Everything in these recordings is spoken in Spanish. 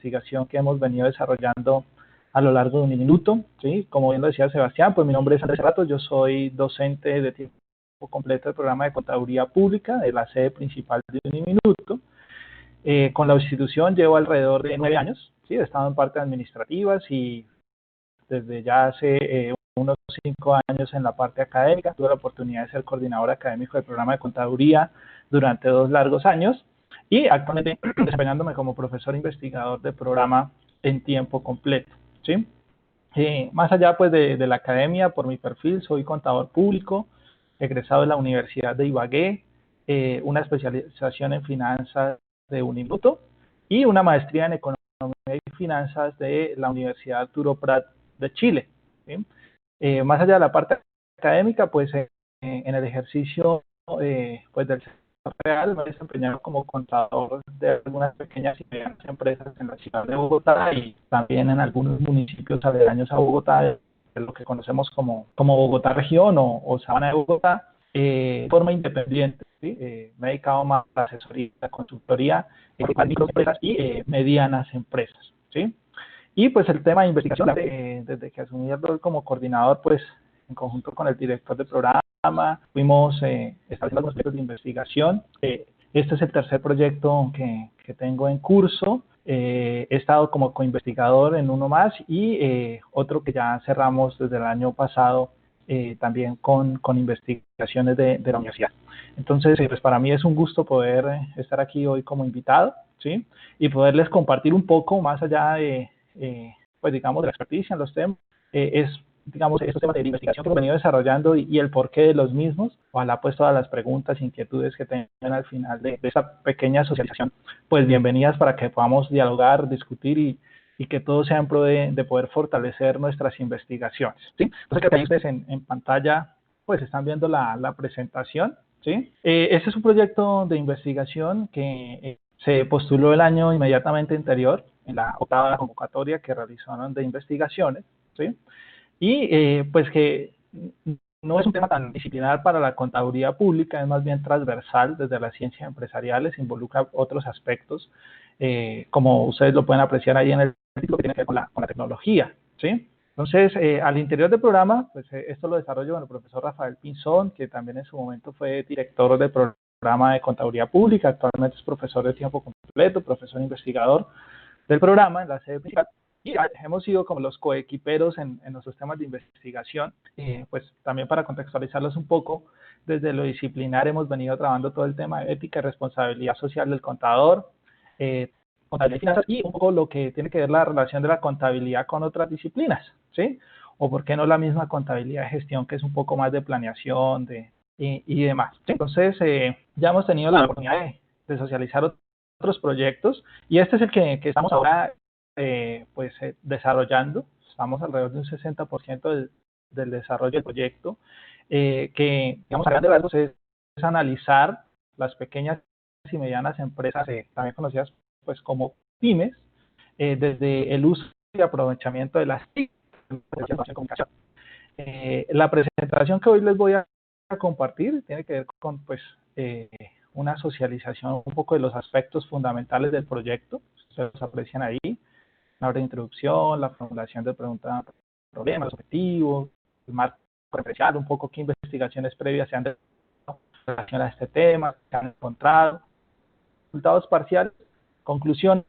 investigación que hemos venido desarrollando a lo largo de un minuto, ¿sí? Como bien lo decía Sebastián, pues mi nombre es Andrés Ratos, yo soy docente de tiempo completo del programa de Contaduría Pública de la sede principal de Uniminuto. Con la institución llevo alrededor de 9 años, ¿sí? He estado en partes administrativas y desde ya hace unos 5 años en la parte académica. Tuve la oportunidad de ser coordinador académico del programa de Contaduría durante 2 largos años y actualmente desempeñándome como profesor investigador del programa en tiempo completo, ¿sí? Más allá pues de la academia, por mi perfil, soy contador público, egresado de la Universidad de Ibagué, una especialización en finanzas de Uniminuto y una maestría en economía y finanzas de la Universidad Arturo Prat de Chile, ¿sí? Más allá de la parte académica, pues en el ejercicio pues del sector real me he desempeñado como contador de algunas pequeñas y medianas empresas en la ciudad de Bogotá y también en algunos municipios aledaños a Bogotá, de lo que conocemos como Bogotá región o Sabana de Bogotá, de forma independiente, ¿sí? Me he dedicado más a la asesoría, la consultoría a microempresas y medianas empresas, ¿sí? Y pues el tema de investigación, desde que asumí el rol como coordinador, pues en conjunto con el director del programa, fuimos estableciendo algunos proyectos de investigación. Este es el tercer proyecto que tengo en curso. He estado como coinvestigador en uno más y otro que ya cerramos desde el año pasado también con investigaciones de la universidad. Entonces, pues para mí es un gusto poder estar aquí hoy como invitado, ¿sí? Y poderles compartir un poco más allá de pues digamos, de la experticia en los temas, es, digamos, estos temas de investigación que hemos venido desarrollando y el porqué de los mismos. Ojalá pues todas las preguntas, inquietudes que tengan al final de esta pequeña socialización, pues bienvenidas para que podamos dialogar, discutir y que todo sea en pro de poder fortalecer nuestras investigaciones, ¿sí? Entonces, que ustedes en pantalla, pues están viendo la presentación, ¿sí? Este es un proyecto de investigación que se postuló el año inmediatamente anterior, en la octava convocatoria que realizaron de investigaciones, ¿sí? Y pues que no es un tema tan disciplinar para la contaduría pública, es más bien transversal desde las ciencias empresariales, involucra otros aspectos, como ustedes lo pueden apreciar ahí en el título, que tiene que ver con la tecnología, ¿sí? Entonces, al interior del programa, pues esto lo desarrolló con el profesor Rafael Pinzón, que también en su momento fue director del programa de contaduría pública, actualmente es profesor de tiempo completo, profesor investigador del programa en la sede principal. Y hemos sido como los coequiperos en nuestros temas de investigación, pues también para contextualizarlos un poco, desde lo disciplinar hemos venido trabajando todo el tema de ética y responsabilidad social del contador, contabilidad y finanzas, y un poco lo que tiene que ver la relación de la contabilidad con otras disciplinas, ¿sí? O por qué no la misma contabilidad de gestión, que es un poco más de planeación y demás, ¿sí? Entonces, ya hemos tenido la oportunidad de socializar otros proyectos, y este es el que estamos ahora desarrollando. Estamos alrededor de un 60% del desarrollo del proyecto, que, digamos, a grandes rasgos es analizar las pequeñas y medianas empresas, también conocidas pues como pymes, desde el uso y aprovechamiento de las TIC. La presentación que hoy les voy a compartir tiene que ver con pues una socialización un poco de los aspectos fundamentales del proyecto. Ustedes los aprecian ahí: la hora de introducción, la formulación de preguntas, problemas, los objetivos, el marco referencial, un poco qué investigaciones previas se han desarrollado en relación a este tema, se han encontrado, resultados parciales, conclusiones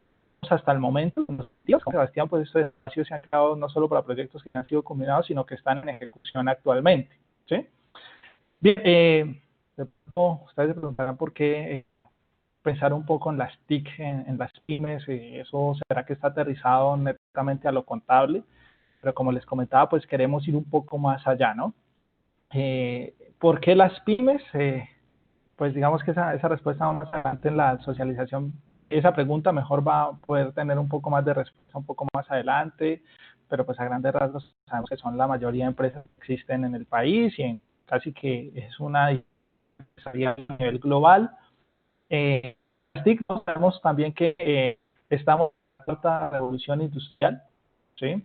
hasta el momento. Como Sebastián, pues estos espacios se han creado no solo para proyectos que han sido combinados, sino que están en ejecución actualmente, ¿sí? Bien, ustedes se preguntarán por qué pensar un poco en las TIC, en las pymes, eso será que está aterrizado netamente a lo contable, pero como les comentaba, pues queremos ir un poco más allá, ¿no? ¿Por qué las pymes? Pues digamos que esa respuesta más adelante en la socialización, esa pregunta mejor va a poder tener un poco más de respuesta un poco más adelante, pero pues a grandes rasgos sabemos que son la mayoría de empresas que existen en el país y en casi que es una empresarial a nivel global. Sabemos también que estamos en la cuarta revolución industrial, ¿sí?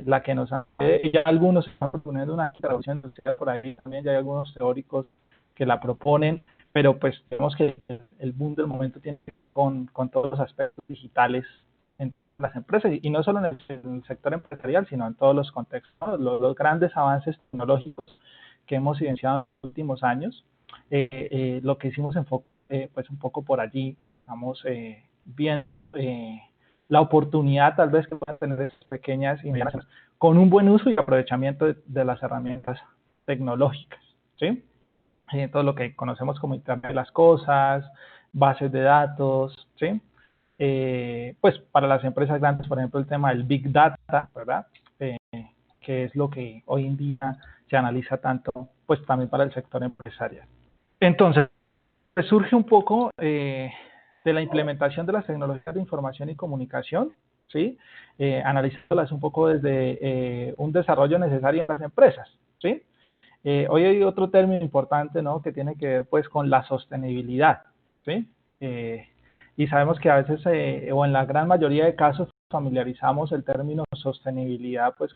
La que nos ya algunos están proponiendo una revolución industrial por ahí, también ya hay algunos teóricos que la proponen, pero pues vemos que el boom del momento tiene que ver con todos los aspectos digitales las empresas, y no solo en el sector empresarial, sino en todos los contextos, ¿no? Los grandes avances tecnológicos que hemos evidenciado en los últimos años, lo que hicimos pues un poco por allí, vamos viendo la oportunidad tal vez que puedan tener esas pequeñas y medianas con un buen uso y aprovechamiento de las herramientas tecnológicas, ¿sí? Todo lo que conocemos como Internet de las Cosas, bases de datos, ¿sí? Pues para las empresas grandes, por ejemplo, el tema del Big Data, ¿verdad? Que es lo que hoy en día se analiza tanto, pues también para el sector empresarial. Entonces, pues surge un poco de la implementación de las tecnologías de información y comunicación, ¿sí? Analizándolas un poco desde un desarrollo necesario en las empresas, ¿sí? Hoy hay otro término importante, ¿no? Que tiene que ver, pues, con la sostenibilidad, ¿sí? Y sabemos que a veces, o en la gran mayoría de casos, familiarizamos el término sostenibilidad, pues,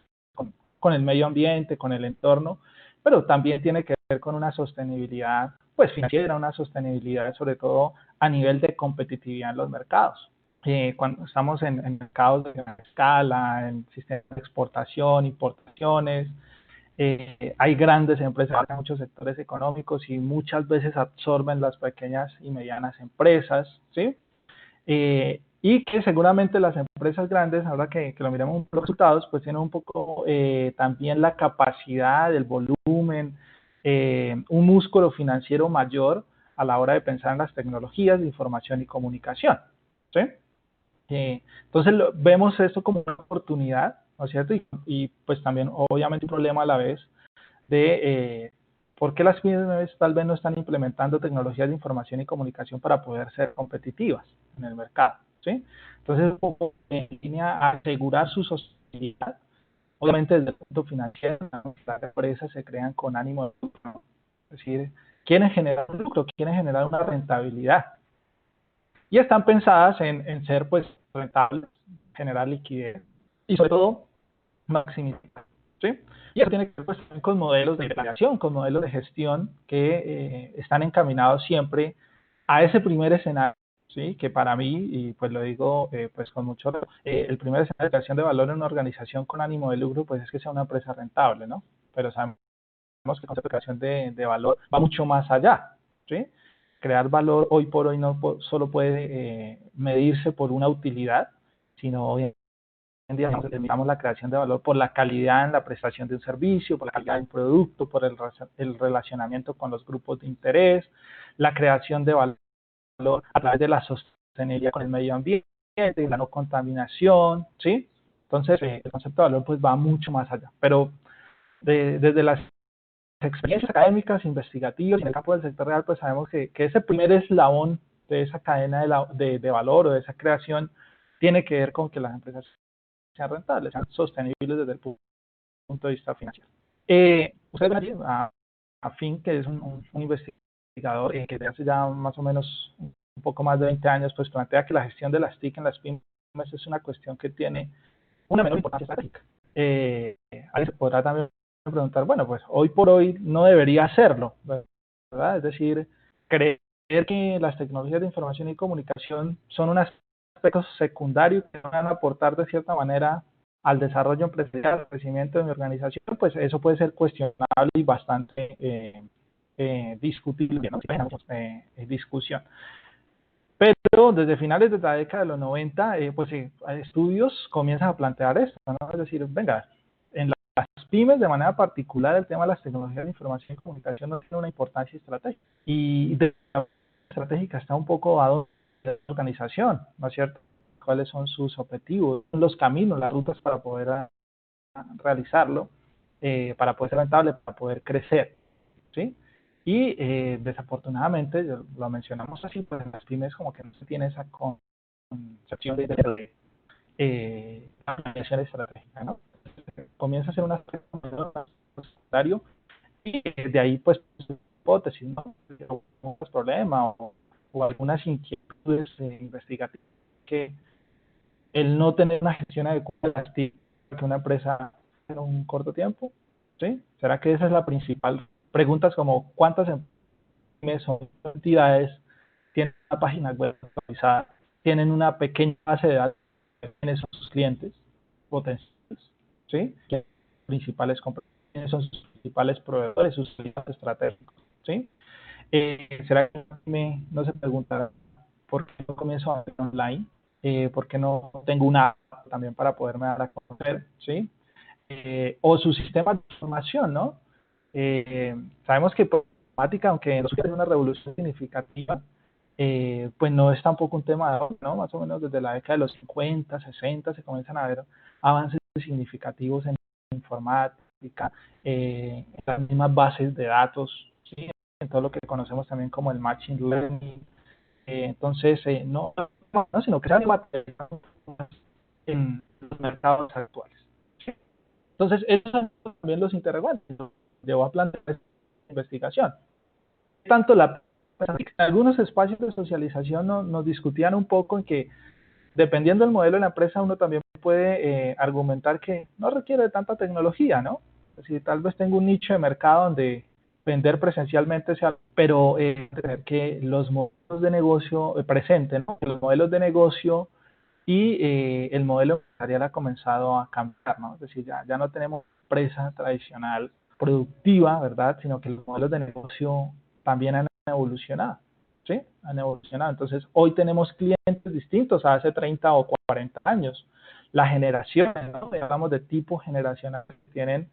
con el medio ambiente, con el entorno, pero también tiene que ver con una sostenibilidad, pues, financiera, una sostenibilidad, sobre todo, a nivel de competitividad en los mercados. Cuando estamos en mercados de gran escala, en sistemas de exportación, importaciones, hay grandes empresas en muchos sectores económicos y muchas veces absorben las pequeñas y medianas empresas, ¿sí? Y que seguramente las empresas grandes, ahora que lo miramos los resultados, pues tienen un poco también la capacidad, el volumen, un músculo financiero mayor a la hora de pensar en las tecnologías de información y comunicación, ¿sí? Entonces vemos esto como una oportunidad, ¿no es cierto? Y pues también obviamente un problema a la vez de por qué las pymes tal vez no están implementando tecnologías de información y comunicación para poder ser competitivas en el mercado, ¿sí? Entonces, un poco en línea a asegurar su sostenibilidad, obviamente desde el punto financiero, ¿no? Las empresas se crean con ánimo de lucro, ¿no? Es decir, quieren generar un lucro, quieren generar una rentabilidad y están pensadas en ser pues rentables, generar liquidez y sobre todo maximizar, ¿sí? Y eso tiene que ver pues, con modelos de planeación, con modelos de gestión que están encaminados siempre a ese primer escenario, ¿sí? Que para mí, y pues lo digo pues con mucho, el primer escenario de creación de valor en una organización con ánimo de lucro, pues es que sea una empresa rentable, ¿no? Pero sabemos que el concepto de creación de valor va mucho más allá, ¿sí? Crear valor hoy por hoy no solo puede medirse por una utilidad, sino hoy en día determinamos la creación de valor por la calidad en la prestación de un servicio, por la calidad de un producto, por el relacionamiento con los grupos de interés, la creación de valor a través de la sostenibilidad con el medio ambiente, la no contaminación, ¿sí? Entonces, el concepto de valor pues va mucho más allá. Pero desde las experiencias académicas, investigativas, en el campo del sector real, pues sabemos que ese primer eslabón de esa cadena de valor o de esa creación tiene que ver con que las empresas sean rentables, sean sostenibles desde el punto de vista financiero. Usted ven allí a Finn, que es un investigador que desde hace ya más o menos un poco más de 20 años, pues plantea que la gestión de las TIC en las pymes es una cuestión que tiene una menor importancia estratégica. Alguien se podrá también preguntar, bueno, pues hoy por hoy no debería hacerlo, ¿verdad? Es decir, creer que las tecnologías de información y comunicación son un aspecto secundario que van a aportar de cierta manera al desarrollo empresarial, al crecimiento de mi organización, pues eso puede ser cuestionable y bastante discutible, ¿no? Discusión. Pero desde finales de la década de los 90, pues estudios comienzan a plantear esto, ¿no? Es decir, venga, en las pymes de manera particular el tema de las tecnologías de información y comunicación no tiene una importancia estratégica. Y de la estratégica está un poco a dónde la organización, ¿no es cierto? Cuáles son sus objetivos, los caminos, las rutas para poder realizarlo, para poder ser rentable, para poder crecer, ¿sí? Y desafortunadamente, lo mencionamos así, pues en las pymes como que no se tiene esa concepción de planeación estratégica, ¿no? Comienza a ser un aspecto secundario y de ahí pues hipótesis, ¿no? Un problema o algunas inquietudes investigativas que el no tener una gestión adecuada de que una empresa en un corto tiempo, ¿sí? ¿Será que esa es la principal? Preguntas como ¿cuántas empresas o entidades tienen una página web actualizada? ¿Tienen una pequeña base de datos quiénes son sus clientes potenciales, ¿sí? ¿Quiénes son sus principales compradores? ¿Quiénes son sus principales proveedores, sus aliados estratégicos? ¿Sí? ¿Será que no se preguntará por qué no comienzo a vender online? ¿Por qué no tengo una app también para poderme dar a conocer? ¿Sí? O su sistema de información, ¿no? Sabemos que informática, aunque no es una revolución significativa, pues no es tampoco un tema de ahora, ¿no? Más o menos desde la década de los 50, 60 se comienzan a ver avances significativos en informática, en las mismas bases de datos, ¿sí? En todo lo que conocemos también como el machine learning. Entonces, no, sino que se ha materializado en los mercados actuales. ¿Sí? Entonces, esos son también los interrogantes. Llevó a plantear esta investigación. Tanto en algunos espacios de socialización nos discutían un poco en que, dependiendo del modelo de la empresa, uno también puede argumentar que no requiere de tanta tecnología, ¿no? Es decir, tal vez tengo un nicho de mercado donde vender presencialmente sea, pero que los modelos de negocio presenten, ¿no? Los modelos de negocio y el modelo empresarial ha comenzado a cambiar, ¿no? Es decir, ya no tenemos empresa tradicional productiva, ¿verdad? Sino que los modelos de negocio también han evolucionado, ¿sí? Han evolucionado. Entonces, hoy tenemos clientes distintos a hace 30 o 40 años. Las generaciones, ¿no? Hablamos de tipo generacional, que tienen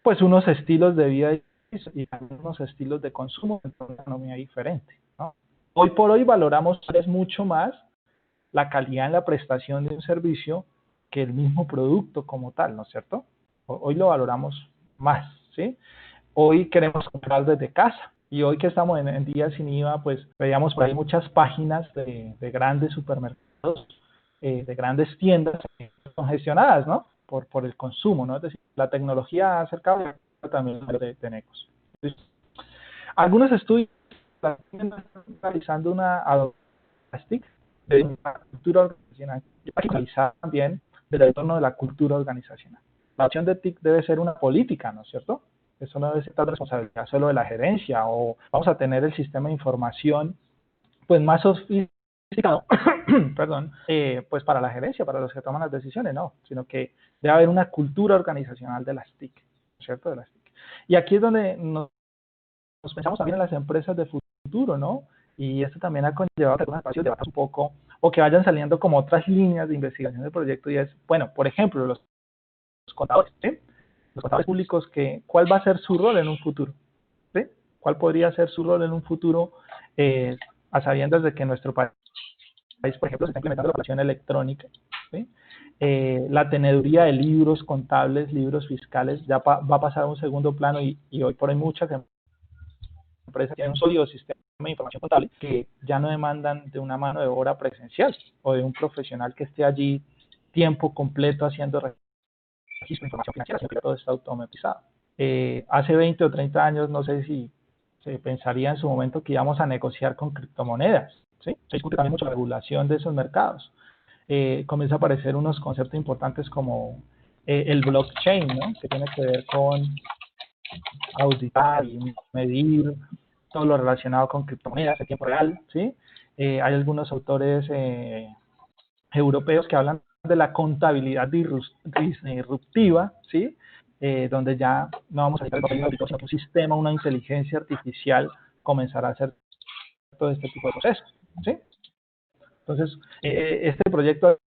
pues unos estilos de vida y unos estilos de consumo en una economía diferente, ¿no? Hoy por hoy valoramos mucho más la calidad en la prestación de un servicio que el mismo producto como tal, ¿no es cierto? Hoy lo valoramos más, ¿sí? Hoy queremos comprar desde casa y hoy que estamos en días sin IVA, pues veíamos por ahí muchas páginas de grandes supermercados, de grandes tiendas congestionadas, ¿no? Por el consumo, ¿no? Es decir, la tecnología ha acercado también de negocios. Algunos estudios están realizando una adopción de una cultura organizacional y para también del retorno de la cultura organizacional. La adopción de TIC debe ser una política, ¿no es cierto? Eso no debe ser tal responsabilidad solo de la gerencia o vamos a tener el sistema de información pues más sofisticado, perdón, pues para la gerencia, para los que toman las decisiones, no, sino que debe haber una cultura organizacional de las TIC, ¿no es cierto? De las TIC. Y aquí es donde nos pensamos también en las empresas de futuro, ¿no? Y esto también ha conllevado que algunos espacios debatan un poco o que vayan saliendo como otras líneas de investigación del proyecto y es, bueno, por ejemplo, los contadores, ¿sí? Los contadores públicos, ¿cuál va a ser su rol en un futuro? ¿Sí? ¿Cuál podría ser su rol en un futuro a sabiendas de que en nuestro país, por ejemplo, se está implementando la facturación electrónica? ¿Sí? La teneduría de libros contables, libros fiscales, ya va a pasar a un segundo plano y hoy por hoy muchas empresas tienen un sólido sistema de información contable que ya no demandan de una mano de obra presencial o de un profesional que esté allí tiempo completo haciendo registro de información financiera, sino que todo está automatizado. Hace 20 o 30 años, no sé si se pensaría en su momento que íbamos a negociar con criptomonedas, ¿sí? Se discute también mucho la regulación de esos mercados. Comienza a aparecer unos conceptos importantes como el blockchain, ¿no? Que tiene que ver con auditar y medir todo lo relacionado con criptomonedas en tiempo real, ¿sí? Hay algunos autores europeos que hablan de la contabilidad disruptiva, ¿sí? Donde ya no vamos a hacer un sistema, una inteligencia artificial comenzará a hacer todo este tipo de procesos, ¿sí? Entonces, este proyecto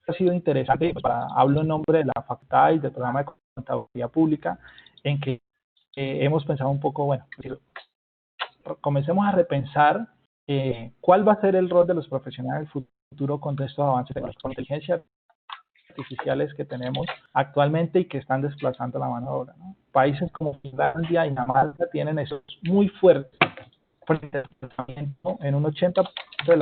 ha sido interesante, hablo en nombre de la Facultad y del programa de Contaduría Pública, en que hemos pensado un poco, bueno, comencemos a repensar cuál va a ser el rol de los profesionales del futuro con estos avances tecnológicos, con inteligencia artificiales que tenemos actualmente y que están desplazando la mano de obra, ¿no? Países como Finlandia y Dinamarca tienen esos muy fuertes en un 80% de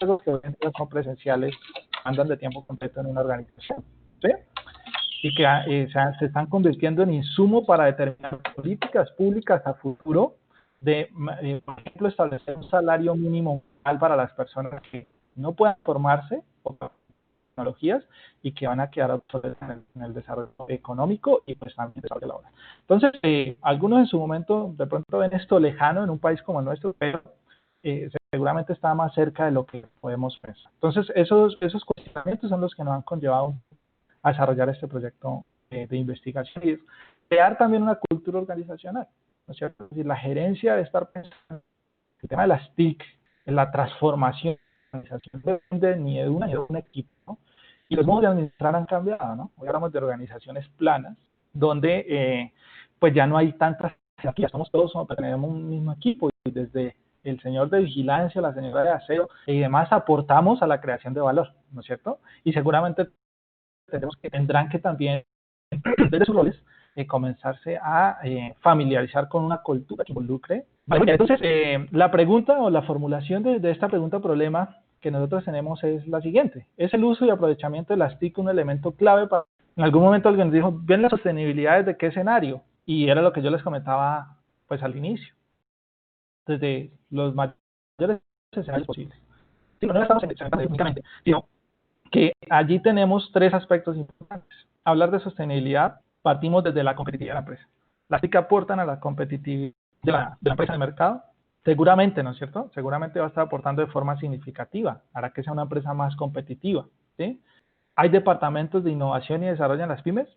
los que son presenciales andan de tiempo completo en una organización, ¿sí? Y que se están convirtiendo en insumo para determinar políticas públicas a futuro de, por ejemplo, establecer un salario mínimo para las personas que no puedan formarse por tecnologías y que van a quedar obsoletas en el desarrollo económico y pues también el desarrollo laboral. Entonces, algunos en su momento de pronto ven esto lejano en un país como el nuestro, pero seguramente está más cerca de lo que podemos pensar. Entonces, esos cuestionamientos son los que nos han conllevado a desarrollar este proyecto de investigación y crear también una cultura organizacional, ¿no es cierto? Es decir, la gerencia de estar pensando en el tema de las TIC, en la transformación de la organización, no depende ni de una ni de un equipo, ¿no? Y los modos de administrar han cambiado, ¿no? Hoy hablamos de organizaciones planas, donde pues ya no hay tantas jerarquías, somos todos, tenemos un mismo equipo y desde el señor de vigilancia, la señora de aseo y demás aportamos a la creación de valor, ¿no es cierto? Y seguramente tendrán que también, desde sus roles, comenzarse a familiarizar con una cultura que involucre. Vale, entonces, la pregunta o la formulación de esta pregunta-problema que nosotros tenemos es la siguiente. ¿Es el uso y aprovechamiento de las TIC un elemento clave para... En algún momento alguien dijo, ¿bien las sostenibilidades de qué escenario? Y era lo que yo les comentaba pues al inicio. Desde los mayores escenarios posibles. Sí, no estamos en únicamente, sino que allí tenemos tres aspectos importantes. Hablar de sostenibilidad, partimos desde la competitividad de la empresa. Las TIC aportan a la competitividad de la empresa en el mercado. Seguramente, ¿no es cierto? Seguramente va a estar aportando de forma significativa, hará que sea una empresa más competitiva, ¿sí? ¿Hay departamentos de innovación y desarrollo en las pymes?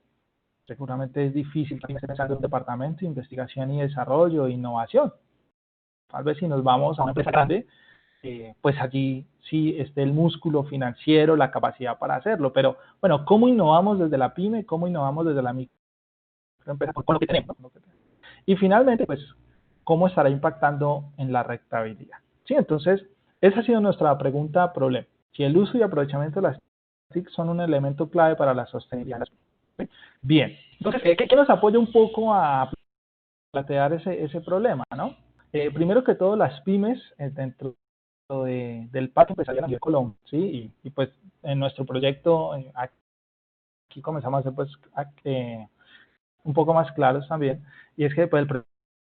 Seguramente es difícil pensar en un departamento de investigación y desarrollo e innovación. Tal vez si nos vamos a una empresa grande, pues allí sí esté el músculo financiero, la capacidad para hacerlo. Pero bueno, ¿cómo innovamos desde la pyme? ¿Cómo innovamos desde la microempresa con lo que tenemos? Y finalmente, pues, ¿cómo estará impactando en la rentabilidad? Sí, entonces, esa ha sido nuestra pregunta problema. Si el uso y aprovechamiento de las TIC son un elemento clave para la sostenibilidad. ¿Sí? Bien, entonces, ¿qué nos apoya un poco a plantear ese problema, ¿no? Primero que todo, las pymes dentro del Parque Empresarial a nivel Colombia, ¿sí? Y pues en nuestro proyecto aquí comenzamos a ser pues un poco más claros también, y es que pues el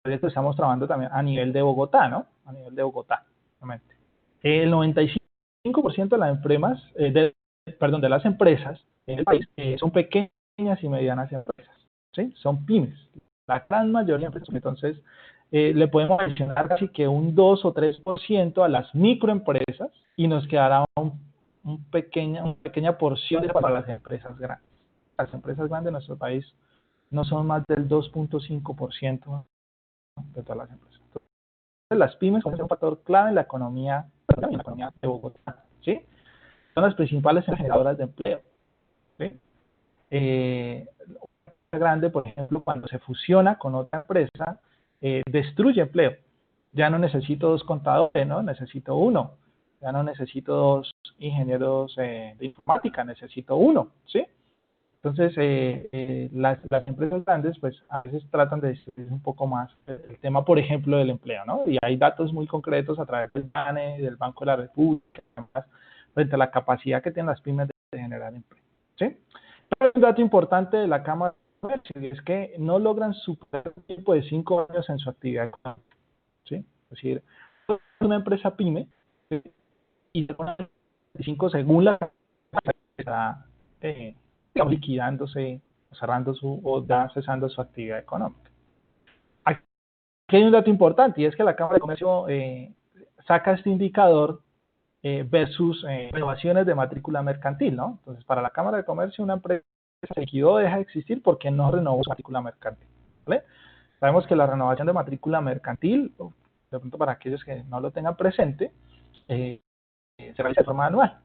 proyecto estamos trabajando también a nivel de Bogotá, ¿no? A nivel de Bogotá, obviamente. El 95% de las empresas, de las empresas en el país son pequeñas y medianas empresas, ¿sí? Son pymes, la gran mayoría de empresas. Entonces, le podemos mencionar casi que un 2 o 3% a las microempresas y nos quedará una pequeña porción para las empresas grandes. Las empresas grandes de nuestro país no son más del 2.5% de todas las empresas. Entonces, las pymes son un factor clave en la economía de Bogotá, ¿sí? Son las principales generadoras de empleo, ¿sí? Grande, por ejemplo, cuando se fusiona con otra empresa, destruye empleo. Ya no necesito dos contadores, ¿no? Necesito uno. Ya no necesito dos ingenieros de informática, necesito uno, ¿sí? Entonces, las empresas grandes, pues, a veces tratan de decidir un poco más el tema, por ejemplo, del empleo, ¿no? Y hay datos muy concretos a través del BANE, del Banco de la República, frente a la capacidad que tienen las pymes de generar empleo, ¿sí? Pero un dato importante de la Cámara de Comercio es que no logran superar un tiempo de 5 años en su actividad económica, ¿sí? Es decir, una empresa pyme y 5 según la está digamos, liquidándose, cerrando o ya cesando su actividad económica. Aquí hay un dato importante y es que la Cámara de Comercio saca este indicador versus renovaciones de matrícula mercantil, ¿no? Entonces, para la Cámara de Comercio, una empresa se liquidó, deja de existir porque no renovó su matrícula mercantil, ¿vale? Sabemos que la renovación de matrícula mercantil, de pronto para aquellos que no lo tengan presente, se realiza de forma anual,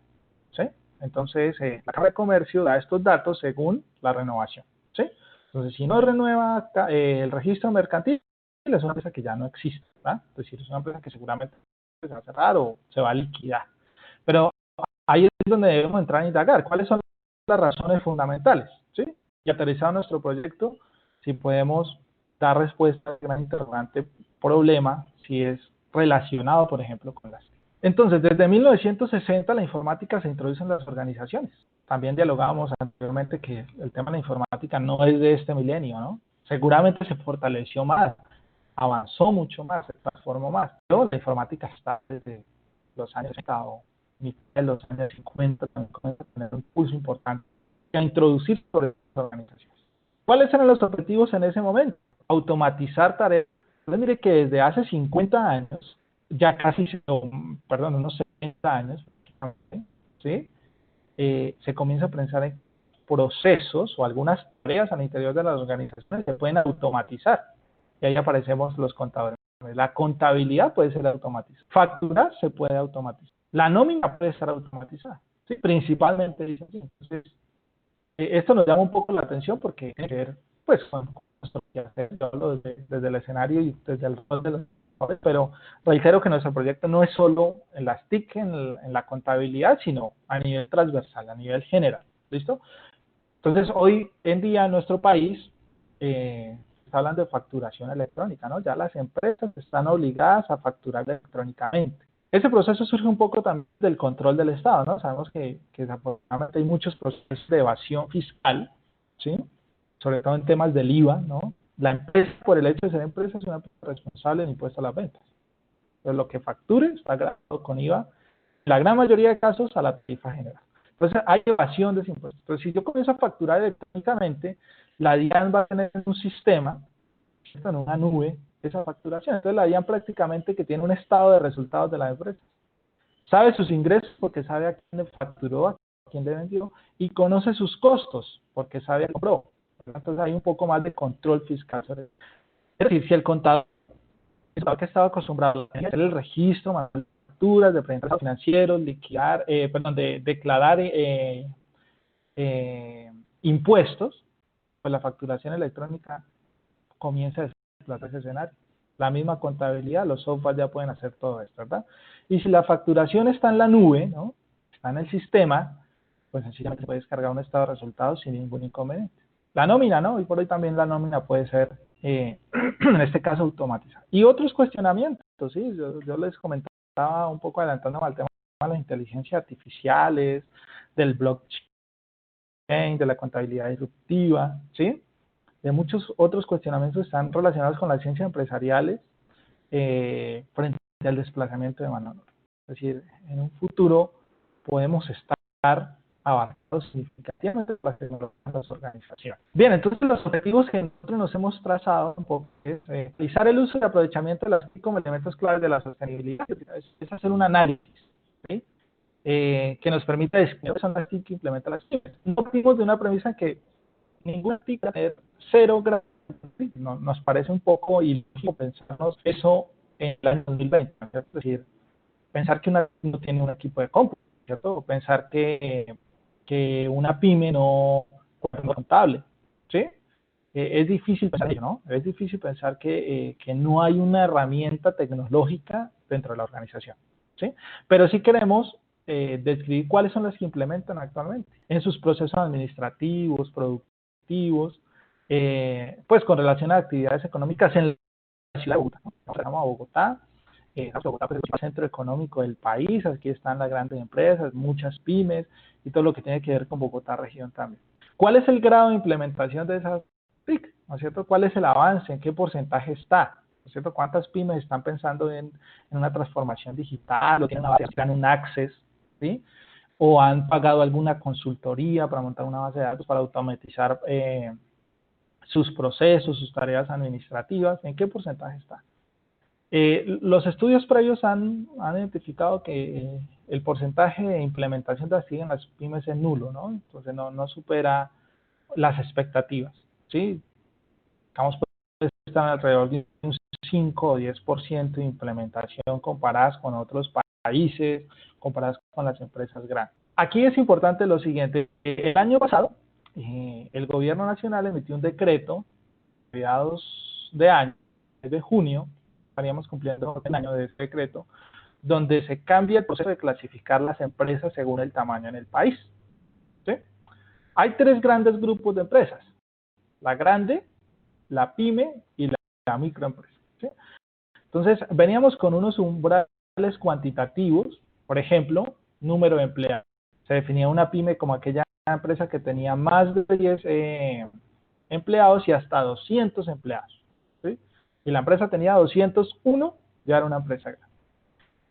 ¿sí? Entonces, la Cámara de Comercio da estos datos según la renovación, ¿sí? Entonces, si no renueva el registro mercantil, es una empresa que ya no existe, ¿verdad? Es decir, es una empresa que seguramente se va a cerrar o se va a liquidar. Pero ahí es donde debemos entrar a indagar. ¿Cuáles son las razones fundamentales? ¿Sí? Y aterrizado nuestro proyecto, si podemos dar respuesta al gran interrogante problema, si es relacionado, por ejemplo, con las... Entonces, desde 1960 la informática se introduce en las organizaciones. También dialogábamos anteriormente que el tema de la informática no es de este milenio, ¿no? Seguramente se fortaleció más, avanzó mucho más, se transformó más. Pero la informática está desde los años 60 o de los años 50 también comienza a tener un pulso importante a introducir sobre las organizaciones. ¿Cuáles eran los objetivos en ese momento? Automatizar tareas. Entonces, mire que desde hace 50 años ya casi, perdón, unos 60 años, ¿sí? Se comienza a pensar en procesos o algunas tareas al interior de las organizaciones que pueden automatizar. Y ahí aparecemos los contadores. La contabilidad puede ser automatizada. Facturar se puede automatizar. La nómina puede ser automatizada. ¿Sí? Principalmente dice así. Entonces, esto nos llama un poco la atención porque tiene que ver pues, con nuestro quehacer. Yo hablo desde el escenario y desde el rol de los trabajadores, pero reitero que nuestro proyecto no es solo en las TIC, en la contabilidad, sino a nivel transversal, a nivel general. ¿Listo? Entonces, hoy en día en nuestro país está hablando de facturación electrónica, ¿no? Ya las empresas están obligadas a facturar electrónicamente. Ese proceso surge un poco también del control del Estado, ¿no? Sabemos que desafortunadamente hay muchos procesos de evasión fiscal, ¿sí? Sobre todo en temas del IVA, ¿no? La empresa, por el hecho de ser empresa, es una responsable del impuesto a las ventas. Pero lo que facture está grabado con IVA, en la gran mayoría de casos, a la tarifa general. Entonces, hay evasión de ese impuesto. Entonces, si yo comienzo a facturar electrónicamente, la DIAN va a tener un sistema, en una nube, esa facturación. Entonces, la DIAN prácticamente que tiene un estado de resultados de la empresa. Sabe sus ingresos porque sabe a quién le facturó, a quién le vendió, y conoce sus costos porque sabe a quién compró. Entonces, hay un poco más de control fiscal sobre eso. Es decir, si el contador que estaba acostumbrado a hacer el registro, facturas, de presentar financieros, liquidar, de declarar impuestos, pues la facturación electrónica comienza a explotar ese escenario. La misma contabilidad, los software ya pueden hacer todo esto, ¿verdad? Y si la facturación está en la nube, ¿no? Está en el sistema, pues sencillamente se puede descargar un estado de resultados sin ningún inconveniente. La nómina, ¿no? Y por hoy también la nómina puede ser, en este caso, automatizada. Y otros cuestionamientos, ¿sí? Yo les comentaba un poco adelantando al tema de las inteligencias artificiales, del blockchain, de la contabilidad disruptiva, ¿sí? De muchos otros cuestionamientos que están relacionados con las ciencias empresariales frente al desplazamiento de mano de obra. Es decir, en un futuro podemos estar avanzados significativamente con las tecnologías de las organizaciones. Bien, entonces los objetivos que nosotros nos hemos trazado un poco es realizar el uso y aprovechamiento de las TIC como elementos claves de la sostenibilidad, es hacer un análisis, ¿sí? Que nos permita describir cuáles son las TIC que implementan las TIC. No partimos de una premisa que ninguna TIC va a tener 0 grados. Nos parece un poco ilógico pensarnos eso en el año 2020, ¿cierto? Es decir, pensar que una no tiene un equipo de cómputo, ¿cierto? O pensar que una pyme no es contable, ¿sí? Es difícil pensar ello, ¿no? Es difícil pensar que no hay una herramienta tecnológica dentro de la organización, ¿sí? Pero sí queremos describir cuáles son las que implementan actualmente en sus procesos administrativos, productivos, pues con relación a actividades económicas en la ciudad de Bogotá, ¿no? Vamos a Bogotá. Bogotá es el centro económico del país, aquí están las grandes empresas, muchas pymes y todo lo que tiene que ver con Bogotá región también. ¿Cuál es el grado de implementación de esas TIC? ¿No es cierto? ¿Cuál es el avance? ¿En qué porcentaje está? ¿No es cierto? ¿Cuántas pymes están pensando en una transformación digital o tienen una base, un access, ¿sí? O han pagado alguna consultoría para montar una base de datos para automatizar sus procesos, sus tareas administrativas? ¿En qué porcentaje está? Los estudios previos han identificado que el porcentaje de implementación de las TIC en las pymes es nulo, ¿no? Entonces no supera las expectativas, ¿sí? Estamos pues, están alrededor de un 5 o 10% de implementación comparadas con otros países, comparadas con las empresas grandes. Aquí es importante lo siguiente, el año pasado el gobierno nacional emitió un decreto a mediados de año, de junio, estaríamos cumpliendo el año de este decreto, donde se cambia el proceso de clasificar las empresas según el tamaño en el país, ¿sí? Hay tres grandes grupos de empresas, la grande, la pyme y la microempresa, ¿sí? Entonces, veníamos con unos umbrales cuantitativos, por ejemplo, número de empleados. Se definía una pyme como aquella empresa que tenía más de 10 empleados y hasta 200 empleados, ¿sí? Y la empresa tenía 201, ya era una empresa grande.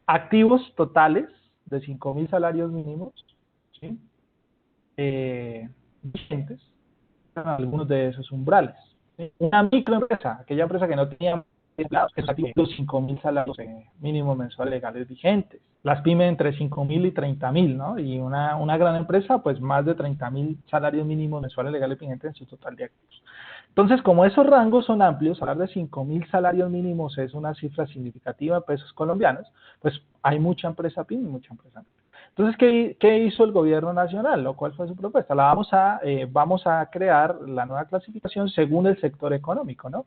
Activos totales de 5.000 salarios mínimos, ¿sí? Vigentes, algunos de esos umbrales. ¿Sí? Una microempresa, aquella empresa que no tenía empleados, que son los 5.000 salarios mínimos mensuales legales vigentes. Las pymes entre 5.000 y 30.000, ¿no? Y una gran empresa, pues más de 30.000 salarios mínimos mensuales legales vigentes en su total de activos. Entonces, como esos rangos son amplios, hablar de 5.000 salarios mínimos es una cifra significativa en pesos colombianos, pues hay mucha empresa pyme y mucha empresa. Entonces, ¿qué hizo el gobierno nacional? ¿Cuál fue su propuesta? Vamos a crear la nueva clasificación según el sector económico, ¿no?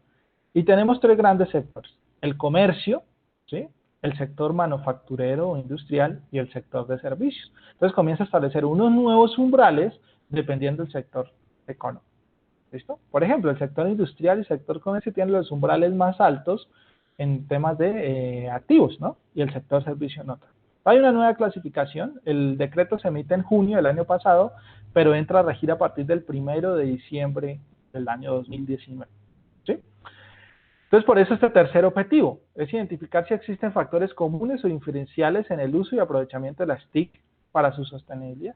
Y tenemos tres grandes sectores: el comercio, ¿sí?, el sector manufacturero o industrial y el sector de servicios. Entonces comienza a establecer unos nuevos umbrales dependiendo del sector económico. ¿Listo? Por ejemplo, el sector industrial y el sector comercio tienen los umbrales más altos en temas de activos, ¿no? Y el sector servicio no. Hay una nueva clasificación, el decreto se emite en junio del año pasado, pero entra a regir a partir del 1 de diciembre del año 2019. ¿Sí? Entonces, por eso este tercer objetivo es identificar si existen factores comunes o diferenciales en el uso y aprovechamiento de las TIC para su sostenibilidad.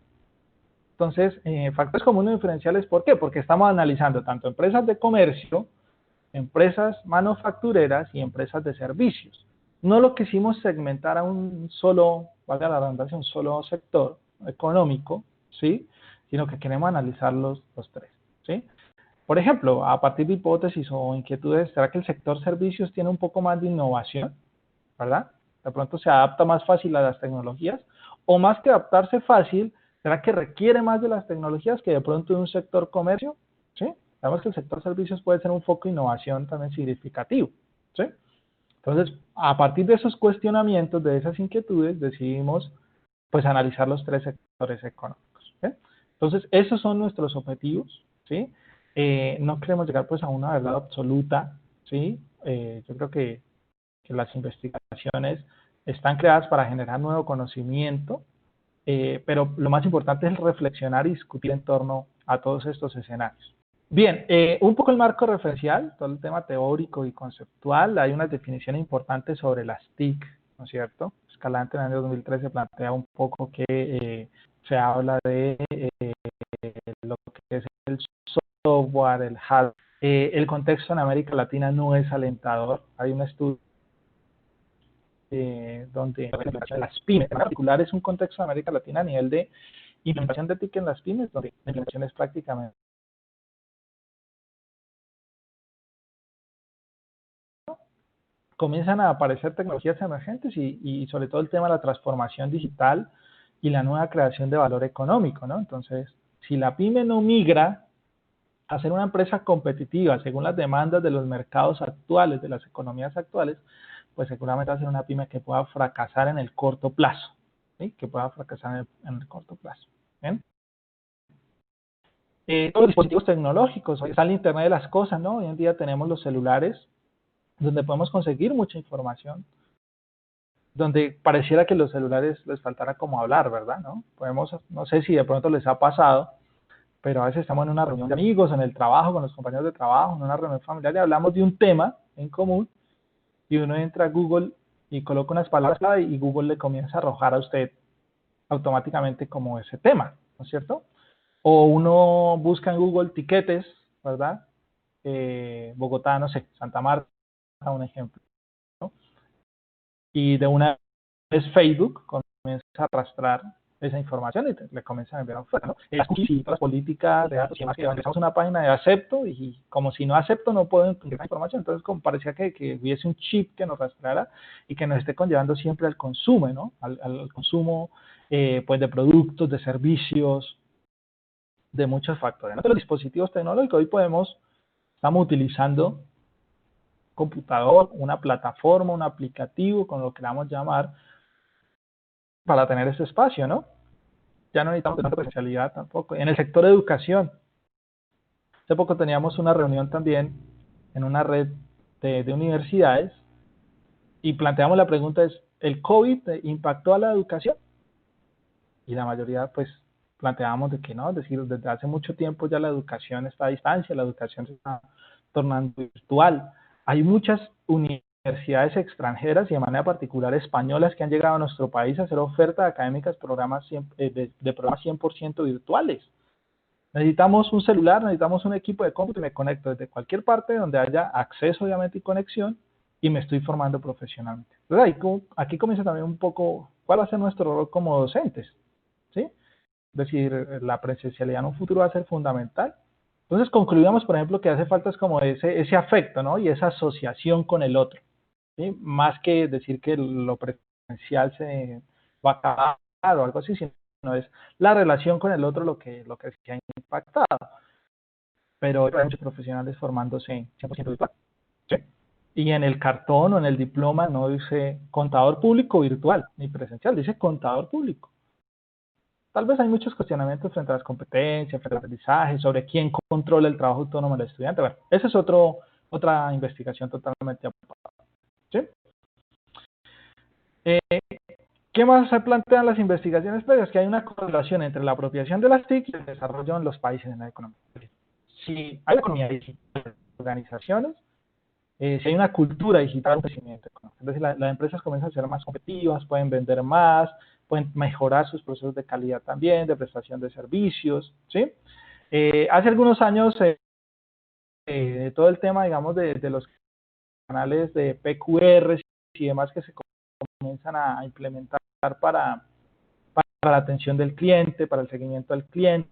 Entonces, factores comunes y diferenciales, ¿por qué? Porque estamos analizando tanto empresas de comercio, empresas manufactureras y empresas de servicios. No lo quisimos segmentar a un solo, valga la redundancia, un solo sector económico, ¿sí?, sino que queremos analizar los tres, ¿sí? Por ejemplo, a partir de hipótesis o inquietudes, ¿será que el sector servicios tiene un poco más de innovación? ¿Verdad? De pronto se adapta más fácil a las tecnologías, o más que adaptarse fácil, ¿será que requiere más de las tecnologías que de pronto de un sector comercio? ¿Sí? Sabemos que el sector servicios puede ser un foco de innovación también significativo, ¿sí? Entonces, a partir de esos cuestionamientos, de esas inquietudes, decidimos pues analizar los tres sectores económicos, ¿sí? Entonces, esos son nuestros objetivos, ¿sí? No queremos llegar pues a una verdad absoluta, ¿sí? Yo creo que las investigaciones están creadas para generar nuevo conocimiento, pero lo más importante es reflexionar y discutir en torno a todos estos escenarios. Bien, un poco el marco referencial, todo el tema teórico y conceptual. Hay unas definiciones importantes sobre las TIC, ¿no es cierto? Escalante en el año 2013 plantea un poco que se habla de lo que es el software, el hardware. El contexto en América Latina no es alentador. Hay un estudio donde las pymes, en particular, es un contexto de América Latina a nivel de implementación de TIC en las pymes, donde la implementación es prácticamente comienzan a aparecer tecnologías emergentes y sobre todo el tema de la transformación digital y la nueva creación de valor económico, ¿no? Entonces, si la pyme no migra a ser una empresa competitiva según las demandas de los mercados actuales, de las economías actuales, pues seguramente va a ser una pyme que pueda fracasar en el corto plazo, ¿sí? Que pueda fracasar en el corto plazo. ¿Bien? Todos los dispositivos tecnológicos, hoy está el Internet de las cosas, ¿no? Hoy en día tenemos los celulares, donde podemos conseguir mucha información, donde pareciera que los celulares les faltara como hablar, ¿verdad? ¿No? Podemos, no sé si de pronto les ha pasado, pero a veces estamos en una reunión de amigos, en el trabajo, con los compañeros de trabajo, en una reunión familiar y hablamos de un tema en común y uno entra a Google y coloca unas palabras clave y Google le comienza a arrojar a usted automáticamente como ese tema, ¿no es cierto? O uno busca en Google tiquetes, ¿verdad? Bogotá, no sé, Santa Marta, un ejemplo, ¿no? Y de una vez Facebook comienza a arrastrar esa información y le comienzan a enviar ofertas, ¿no? Las cookies y todas las políticas de datos y demás, que empezamos una página de acepto y como si no acepto no puedo encontrar información. Entonces como parecía que hubiese un chip que nos rastreara y que nos esté conllevando siempre al consumo, ¿no? Al consumo pues de productos, de servicios, de muchos factores, ¿no? Los dispositivos tecnológicos, hoy estamos utilizando computador, una plataforma, un aplicativo, con lo que queramos llamar, para tener ese espacio, ¿no? Ya no necesitamos tanta presencialidad tampoco. En el sector de educación, hace poco teníamos una reunión también en una red de universidades y planteamos la pregunta es, ¿el COVID impactó a la educación? Y la mayoría pues planteábamos de que no, es decir, desde hace mucho tiempo ya la educación está a distancia, la educación se está tornando virtual. Hay muchas universidades extranjeras y de manera particular españolas que han llegado a nuestro país a hacer ofertas académicas de programas 100% virtuales. Necesitamos un celular, necesitamos un equipo de cómputo y me conecto desde cualquier parte donde haya acceso obviamente y conexión y me estoy formando profesionalmente. Entonces, aquí comienza también un poco cuál va a ser nuestro rol como docentes, ¿sí? Es decir, la presencialidad en un futuro va a ser fundamental. Entonces concluíamos, por ejemplo, que hace falta es como ese afecto, ¿no? Y esa asociación con el otro, ¿sí? Más que decir que lo presencial se va a acabar o algo así, sino es la relación con el otro lo que se ha impactado. Pero hay muchos profesionales formándose 100% virtual, ¿sí? Y en el cartón o en el diploma no dice contador público virtual ni presencial, dice contador público. Tal vez hay muchos cuestionamientos frente a las competencias, frente al aprendizaje, sobre quién controla el trabajo autónomo del estudiante. Bueno, esa es otra investigación totalmente aparte, ¿sí? ¿Qué más se plantean las investigaciones previas? Que hay una correlación entre la apropiación de las TIC y el desarrollo en los países en la economía. Si hay economía digital, organizaciones, si hay una cultura digital, un crecimiento económico. Es decir, las empresas comienzan a ser más competitivas, pueden vender más, pueden mejorar sus procesos de calidad también, de prestación de servicios, ¿sí? Hace algunos años, todo el tema, digamos, de los canales de PQR y demás que se comienzan a implementar para la atención del cliente, para el seguimiento al cliente,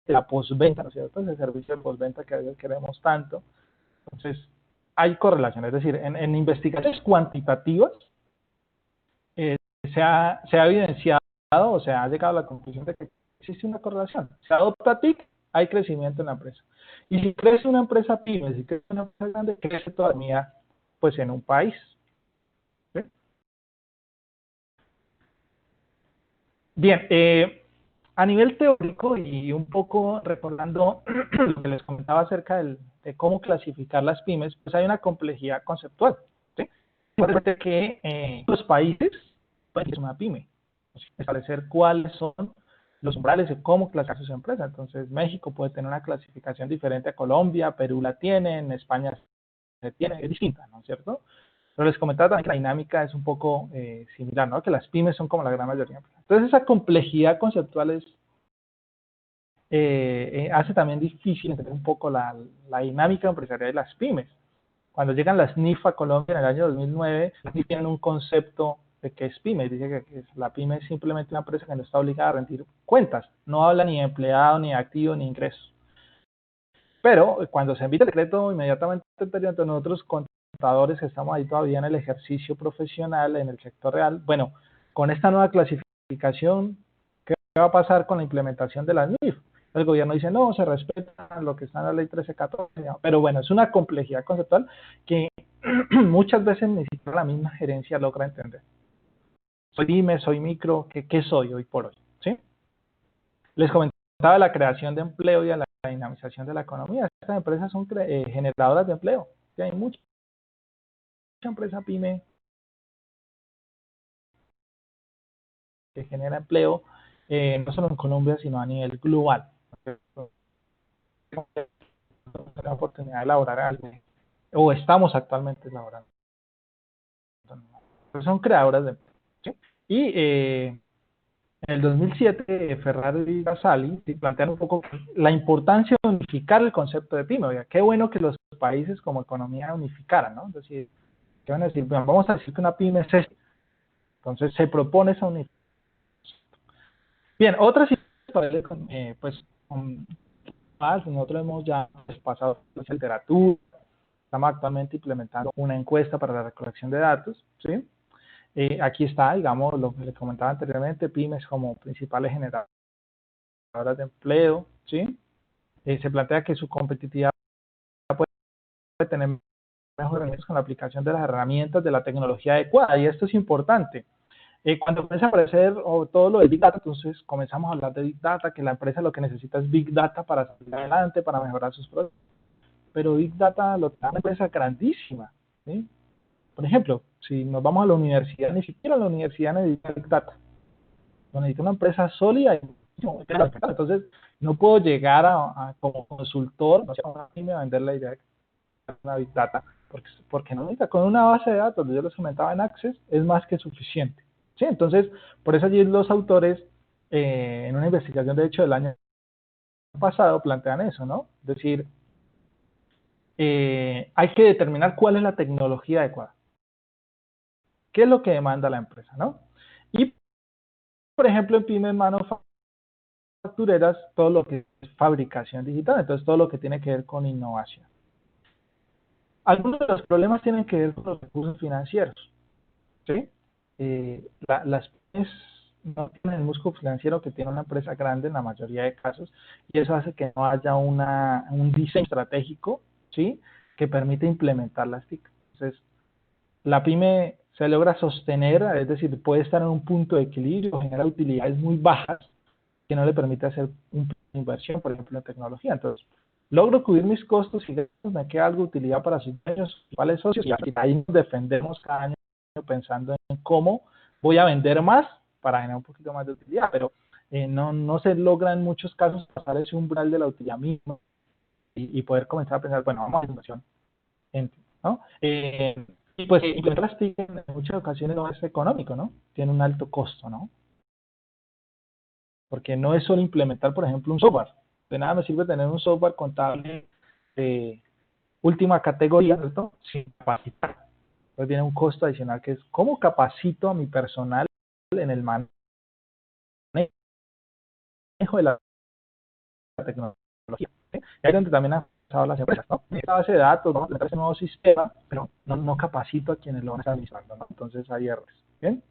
la postventa, ¿no es cierto? Ese servicio de postventa que a veces queremos tanto. Entonces, hay correlación, es decir, en investigaciones cuantitativas se ha evidenciado o se ha llegado a la conclusión de que existe una correlación. Se adopta TIC, hay crecimiento en la empresa. Y si crece una empresa pyme, si crece una empresa grande, crece todavía pues en un país. ¿Sí? Bien, a nivel teórico y un poco recordando lo que les comentaba acerca de cómo clasificar las pymes, pues hay una complejidad conceptual. ¿Sí? Importante que los países pueden ser una pyme, establecer cuáles son los umbrales de cómo clasificar sus empresas. Entonces, México puede tener una clasificación diferente a Colombia, Perú la tiene, en España se tiene, es distinta, ¿no es cierto? Pero les comentaba también que la dinámica es un poco similar, ¿no? Que las pymes son como la gran mayoría. Entonces, esa complejidad conceptual hace también difícil entender un poco la dinámica empresarial de las pymes. Cuando llegan las NIF a Colombia en el año 2009, las NIF tienen un concepto de que es pyme. Dice que la pyme es simplemente una empresa que no está obligada a rendir cuentas. No habla ni de empleado, ni de activo, ni de ingresos. Pero cuando se emite el decreto inmediatamente anterior, nosotros contadores que estamos ahí todavía en el ejercicio profesional, en el sector real, bueno, con esta nueva clasificación, ¿qué va a pasar con la implementación de las NIF? El gobierno dice, no, se respeta lo que está en la ley 1314, pero bueno, es una complejidad conceptual que muchas veces ni siquiera la misma gerencia logra entender. Soy pyme, soy micro, ¿qué soy hoy por hoy? ¿Sí? Les comentaba la creación de empleo y la dinamización de la economía. Estas empresas son generadoras de empleo. ¿Sí? Hay mucha empresa pyme que genera empleo, no solo en Colombia, sino a nivel global. La oportunidad de laborar algo, o estamos actualmente laborando. Son creadoras de empleo. ¿Sí? Y en el 2007, Ferraro y Gasali plantean un poco la importancia de unificar el concepto de pyme. Oiga, qué bueno que los países como economía unificaran, ¿no? Es decir, ¿qué van a decir? Bueno, vamos a decir que una pyme es esto. Entonces se propone esa unificación. Bien, otras pues más, nosotros hemos ya pasado literatura, estamos actualmente implementando una encuesta para la recolección de datos, ¿sí? Aquí está, digamos, lo que les comentaba anteriormente, pymes como principales generadoras de empleo, ¿sí? Se plantea que su competitividad puede tener mejores con la aplicación de las herramientas de la tecnología adecuada, y esto es importante. Cuando comienza a aparecer todo lo de Big Data, entonces comenzamos a hablar de Big Data, que la empresa lo que necesita es Big Data para salir adelante, para mejorar sus productos. Pero Big Data lo da una empresa grandísima, ¿sí? Por ejemplo, si nos vamos a la universidad, ni siquiera la universidad necesita Big Data. Necesita una empresa sólida. Entonces, no puedo llegar como consultor, no sé, a una pyme a vender la idea de una Big Data, porque no necesita. Con una base de datos, yo les comentaba en Access, es más que suficiente. ¿Sí? Entonces, por eso allí los autores, en una investigación de hecho del año pasado, plantean eso, ¿no? Es decir, hay que determinar cuál es la tecnología adecuada. ¿Qué es lo que demanda la empresa, no? Y, por ejemplo, en pymes manufactureras, todo lo que es fabricación digital, entonces todo lo que tiene que ver con innovación. Algunos de los problemas tienen que ver con los recursos financieros, ¿sí? Las pymes no tienen el músculo financiero que tiene una empresa grande en la mayoría de casos, y eso hace que no haya un diseño estratégico, ¿sí?, que permita implementar las TIC. Entonces, la pyme se logra sostener, es decir, puede estar en un punto de equilibrio, genera utilidades muy bajas que no le permite hacer una inversión, por ejemplo, en tecnología. Entonces, logro cubrir mis costos y me queda algo de utilidad para sus principales socios, y ahí nos defendemos cada año pensando en cómo voy a vender más para generar un poquito más de utilidad, pero no se logra en muchos casos pasar ese umbral de la utilidad misma y poder comenzar a pensar, bueno, vamos a hacer inversión, ¿no? Y pues implementar las TIC en muchas ocasiones no es económico, ¿no? Tiene un alto costo, ¿no? Porque no es solo implementar, por ejemplo, un software. De nada me sirve tener un software contable de última categoría, ¿cierto?, sin capacitar. Entonces viene un costo adicional que es cómo capacito a mi personal en el manejo de la tecnología. ¿Sí? Y ahí es donde también han pasado las empresas, ¿no? Esta base de datos, vamos a implementar ese nuevo sistema, pero no capacito a quienes lo van a estar administrando, ¿no? Entonces hay errores. ¿Bien?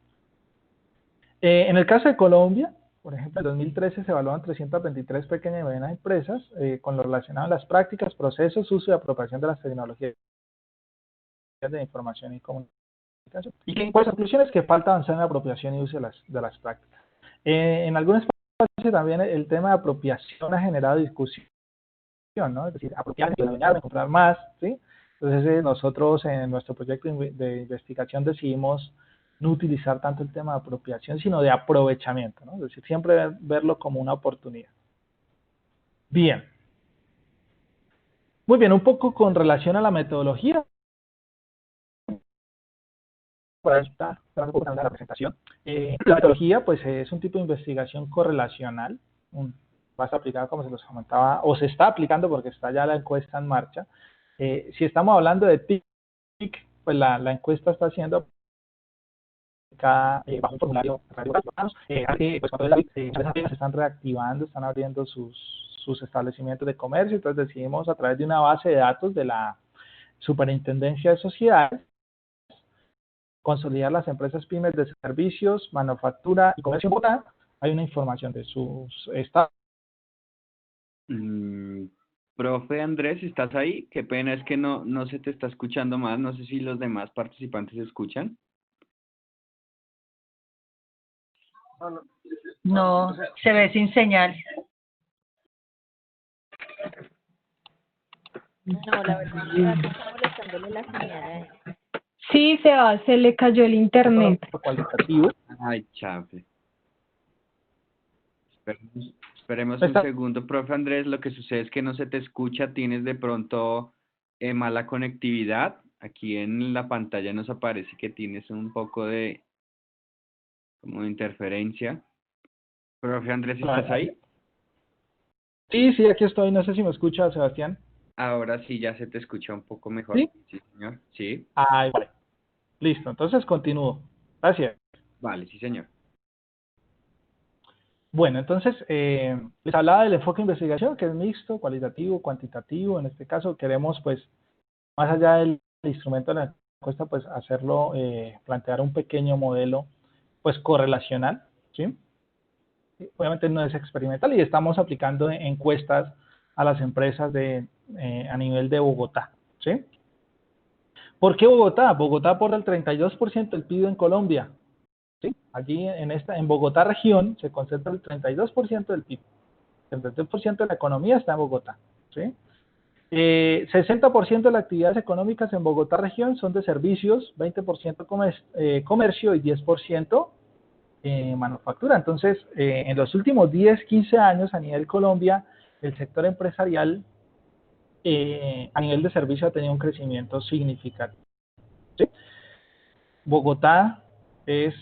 En el caso de Colombia, por ejemplo, en 2013 se evaluaron 323 pequeñas y medianas empresas con lo relacionado a las prácticas, procesos, uso y apropiación de las tecnologías de información y comunicación. ¿Y cuáles son las conclusiones? Que falta avanzar en la apropiación y uso de las prácticas. En algunos espacios también el tema de apropiación ha generado discusión, ¿no? Es decir, apropiarme, comprar más, ¿sí? Entonces nosotros en nuestro proyecto de investigación decidimos no utilizar tanto el tema de apropiación, sino de aprovechamiento, ¿no? Es decir, siempre verlo como una oportunidad. Bien. Muy bien, un poco con relación a la metodología. Para esta la presentación. La metodología, pues, es un tipo de investigación correlacional, va a estar aplicado, como se los comentaba, o se está aplicando porque está ya la encuesta en marcha. Si estamos hablando de TIC, pues la encuesta está siendo aplicada bajo un formulario. Pues cuando se están reactivando, están abriendo sus establecimientos de comercio, entonces decidimos a través de una base de datos de la Superintendencia de Sociedades consolidar las empresas pymes de servicios, manufactura y comercio en Bogotá. Hay una información de sus estados. Profe Andrés, ¿estás ahí? Qué pena, es que no se te está escuchando más. No sé si los demás participantes escuchan. No, se ve sin señal. No, la verdad, está molestándole la señal a él. Sí, se le cayó el internet. Cualitativo. Ay, chafe. Esperemos un segundo, profe Andrés. Lo que sucede es que no se te escucha. Tienes de pronto mala conectividad. Aquí en la pantalla nos aparece que tienes un poco de como de interferencia. Profe Andrés, ¿estás ahí? Sí, aquí estoy. No sé si me escucha, Sebastián. Ahora sí, ya se te escucha un poco mejor. ¿Sí? Sí, señor. Sí. Vale. Listo, entonces continúo. Gracias. Vale, sí, señor. Bueno, entonces, les hablaba del enfoque de investigación, que es mixto, cualitativo, cuantitativo. En este caso queremos, pues, más allá del instrumento de la encuesta, pues, hacerlo, plantear un pequeño modelo, pues, correlacional, ¿sí? Obviamente no es experimental y estamos aplicando encuestas a las empresas a nivel de Bogotá, ¿sí? ¿Por qué Bogotá? Bogotá aporta el 32% del PIB en Colombia, ¿sí? Allí en Bogotá región se concentra el 32% del PIB. El 32% de la economía está en Bogotá, ¿sí? 60% de las actividades económicas en Bogotá región son de servicios, 20% comercio y 10% manufactura. Entonces, en los últimos 10, 15 años a nivel Colombia, el sector empresarial a nivel de servicio ha tenido un crecimiento significativo, ¿sí? Bogotá es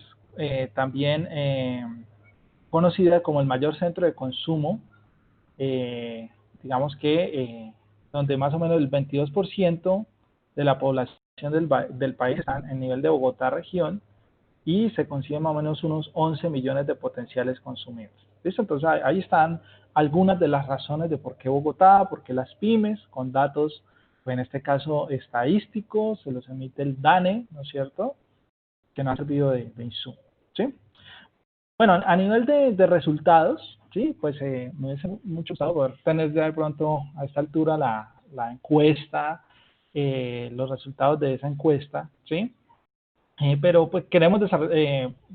también conocida como el mayor centro de consumo, digamos que donde más o menos el 22% de la población del país está en nivel de Bogotá región, y se consiguen más o menos unos 11 millones de potenciales consumidores. ¿Listo? Entonces ahí están algunas de las razones de por qué Bogotá, por qué las pymes, con datos, pues en este caso estadísticos, se los emite el DANE, ¿no es cierto?, que nos ha servido de insumo, ¿sí? Bueno, a nivel de resultados, ¿sí? Pues me hubiese mucho gustado poder tener ya de pronto a esta altura la encuesta, los resultados de esa encuesta, ¿sí? Pero pues queremos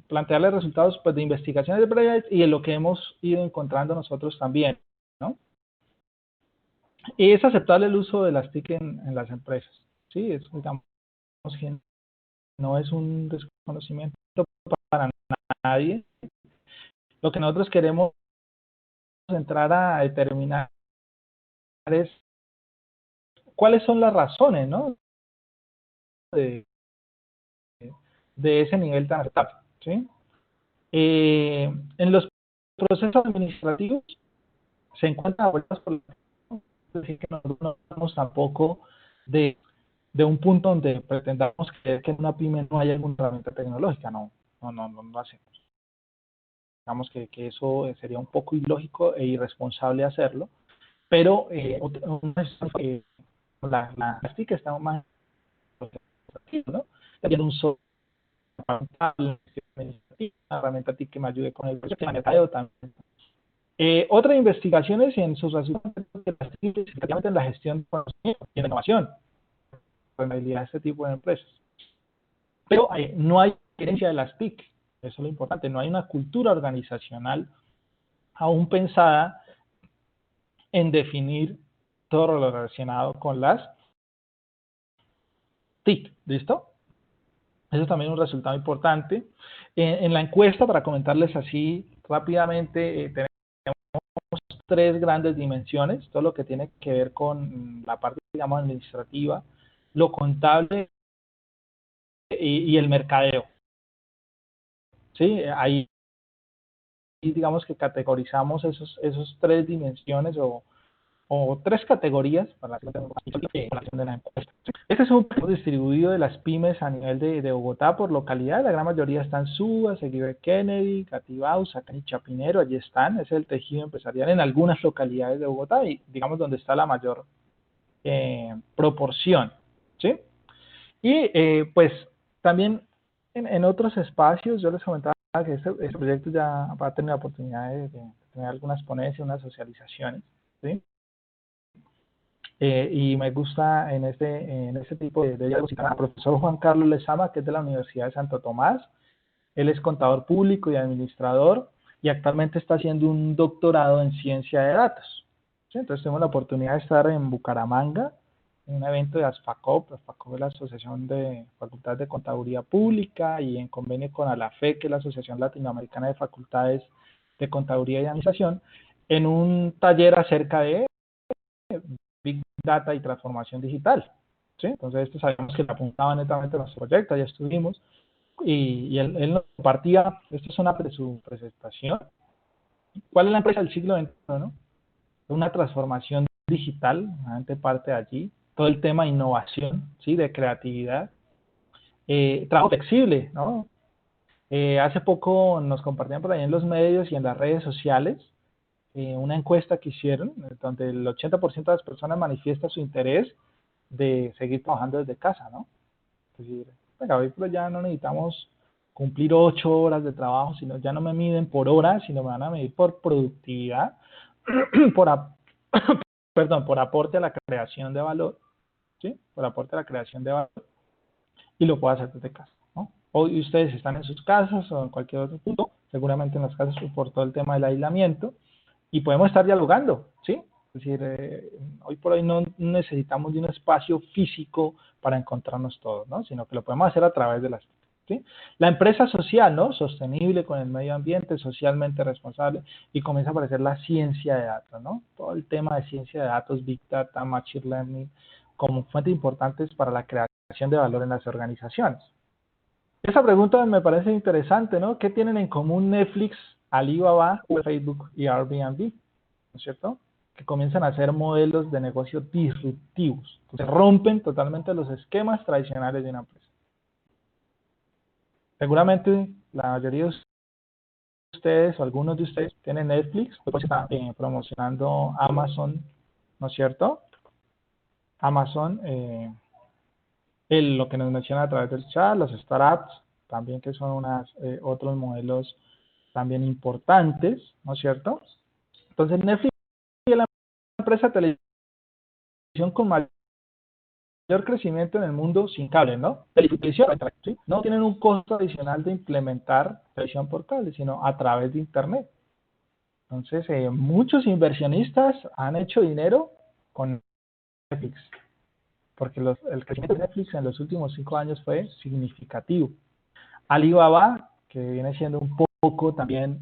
plantearles resultados pues, de investigaciones de previas y de lo que hemos ido encontrando nosotros también, ¿no? Y es aceptable el uso de las TIC en las empresas, ¿sí? Es, digamos, que no es un desconocimiento para nadie. Lo que nosotros queremos entrar a determinar es cuáles son las razones, ¿no?, de ese nivel tan aceptable, ¿sí? En los procesos administrativos se encuentran abuelas por es decir, que nosotros no estamos tampoco de un punto donde pretendamos creer que en una pyme no hay alguna herramienta tecnológica, no lo hacemos. Digamos que eso sería un poco ilógico e irresponsable hacerlo, pero la TIC está más, ¿no? Teniendo un software, una herramienta TIC que me ayude con el proyecto de mercadeo también. Otras investigaciones en sus resultados en la gestión de conocimiento y en la innovación, rentabilidad de este tipo de empresas. Pero no hay gerencia de las TIC, eso es lo importante, no hay una cultura organizacional aún pensada en definir todo lo relacionado con las TIC, ¿listo? Eso también es un resultado importante. En la encuesta, para comentarles así rápidamente, tenemos 3 grandes dimensiones, todo lo que tiene que ver con la parte, digamos, administrativa, lo contable y el mercadeo. ¿Sí? Ahí, digamos que categorizamos esos 3 dimensiones o 3 categorías para la encuesta. Este es un perfil distribuido de las pymes a nivel de Bogotá por localidad. La gran mayoría están en Suba, seguido de Kennedy, Catibao, Sacán y Chapinero. Allí están. Ese es el tejido empresarial en algunas localidades de Bogotá y digamos donde está la mayor proporción, ¿sí? Y pues también en otros espacios yo les comentaba que este proyecto ya va a tener la oportunidad de tener algunas ponencias, unas socializaciones, ¿sí? Y me gusta en este tipo de diálogos al profesor Juan Carlos Lezama, que es de la Universidad de Santo Tomás. Él es contador público y administrador y actualmente está haciendo un doctorado en ciencia de datos, ¿sí? Entonces tengo la oportunidad de estar en Bucaramanga en un evento de ASFACOP. ASFACOP es la Asociación de Facultades de Contaduría Pública, y en convenio con ALAFE, que es la Asociación Latinoamericana de Facultades de Contaduría y Administración, en un taller acerca de Big Data y transformación digital, ¿sí? Entonces, esto sabemos que le apuntaba netamente a nuestro proyecto, ya estuvimos, y él nos compartía, esto es una de su presentación, ¿cuál es la empresa del siglo XXI, no? Una transformación digital, realmente parte de allí, todo el tema de innovación, ¿sí? De creatividad, trabajo flexible, ¿no? Hace poco nos compartían por ahí en los medios y en las redes sociales una encuesta que hicieron, donde el 80% de las personas manifiesta su interés de seguir trabajando desde casa, ¿no? Es decir, venga, hoy pero ya no necesitamos cumplir 8 horas de trabajo, sino ya no me miden por horas, sino me van a medir por productividad, por aporte a la creación de valor, ¿sí? Por aporte a la creación de valor, y lo puedo hacer desde casa, ¿no? Hoy ustedes están en sus casas o en cualquier otro punto, seguramente en las casas por todo el tema del aislamiento, y podemos estar dialogando, ¿sí? Es decir, hoy por hoy no necesitamos de un espacio físico para encontrarnos todos, ¿no? Sino que lo podemos hacer a través de las TIC, ¿sí? La empresa social, ¿no? Sostenible con el medio ambiente, socialmente responsable, y comienza a aparecer la ciencia de datos, ¿no? Todo el tema de ciencia de datos, Big Data, Machine Learning, como fuentes importantes para la creación de valor en las organizaciones. Esa pregunta me parece interesante, ¿no? ¿Qué tienen en común Netflix, Alibaba, Facebook y Airbnb? ¿No es cierto? que comienzan a hacer modelos de negocio disruptivos. Entonces rompen totalmente los esquemas tradicionales de una empresa. Seguramente la mayoría de ustedes o algunos de ustedes tienen Netflix, pues están promocionando Amazon, ¿no es cierto? Amazon, lo que nos menciona a través del chat, los startups, también que son otros modelos también importantes, ¿no es cierto? Entonces Netflix es la empresa de televisión con mayor crecimiento en el mundo sin cable, ¿no? Televisión, ¿sí? No tienen un costo adicional de implementar televisión por cable, sino a través de Internet. Entonces, muchos inversionistas han hecho dinero con Netflix, porque el crecimiento de Netflix en los últimos 5 años fue significativo. Alibaba, que viene siendo un poco también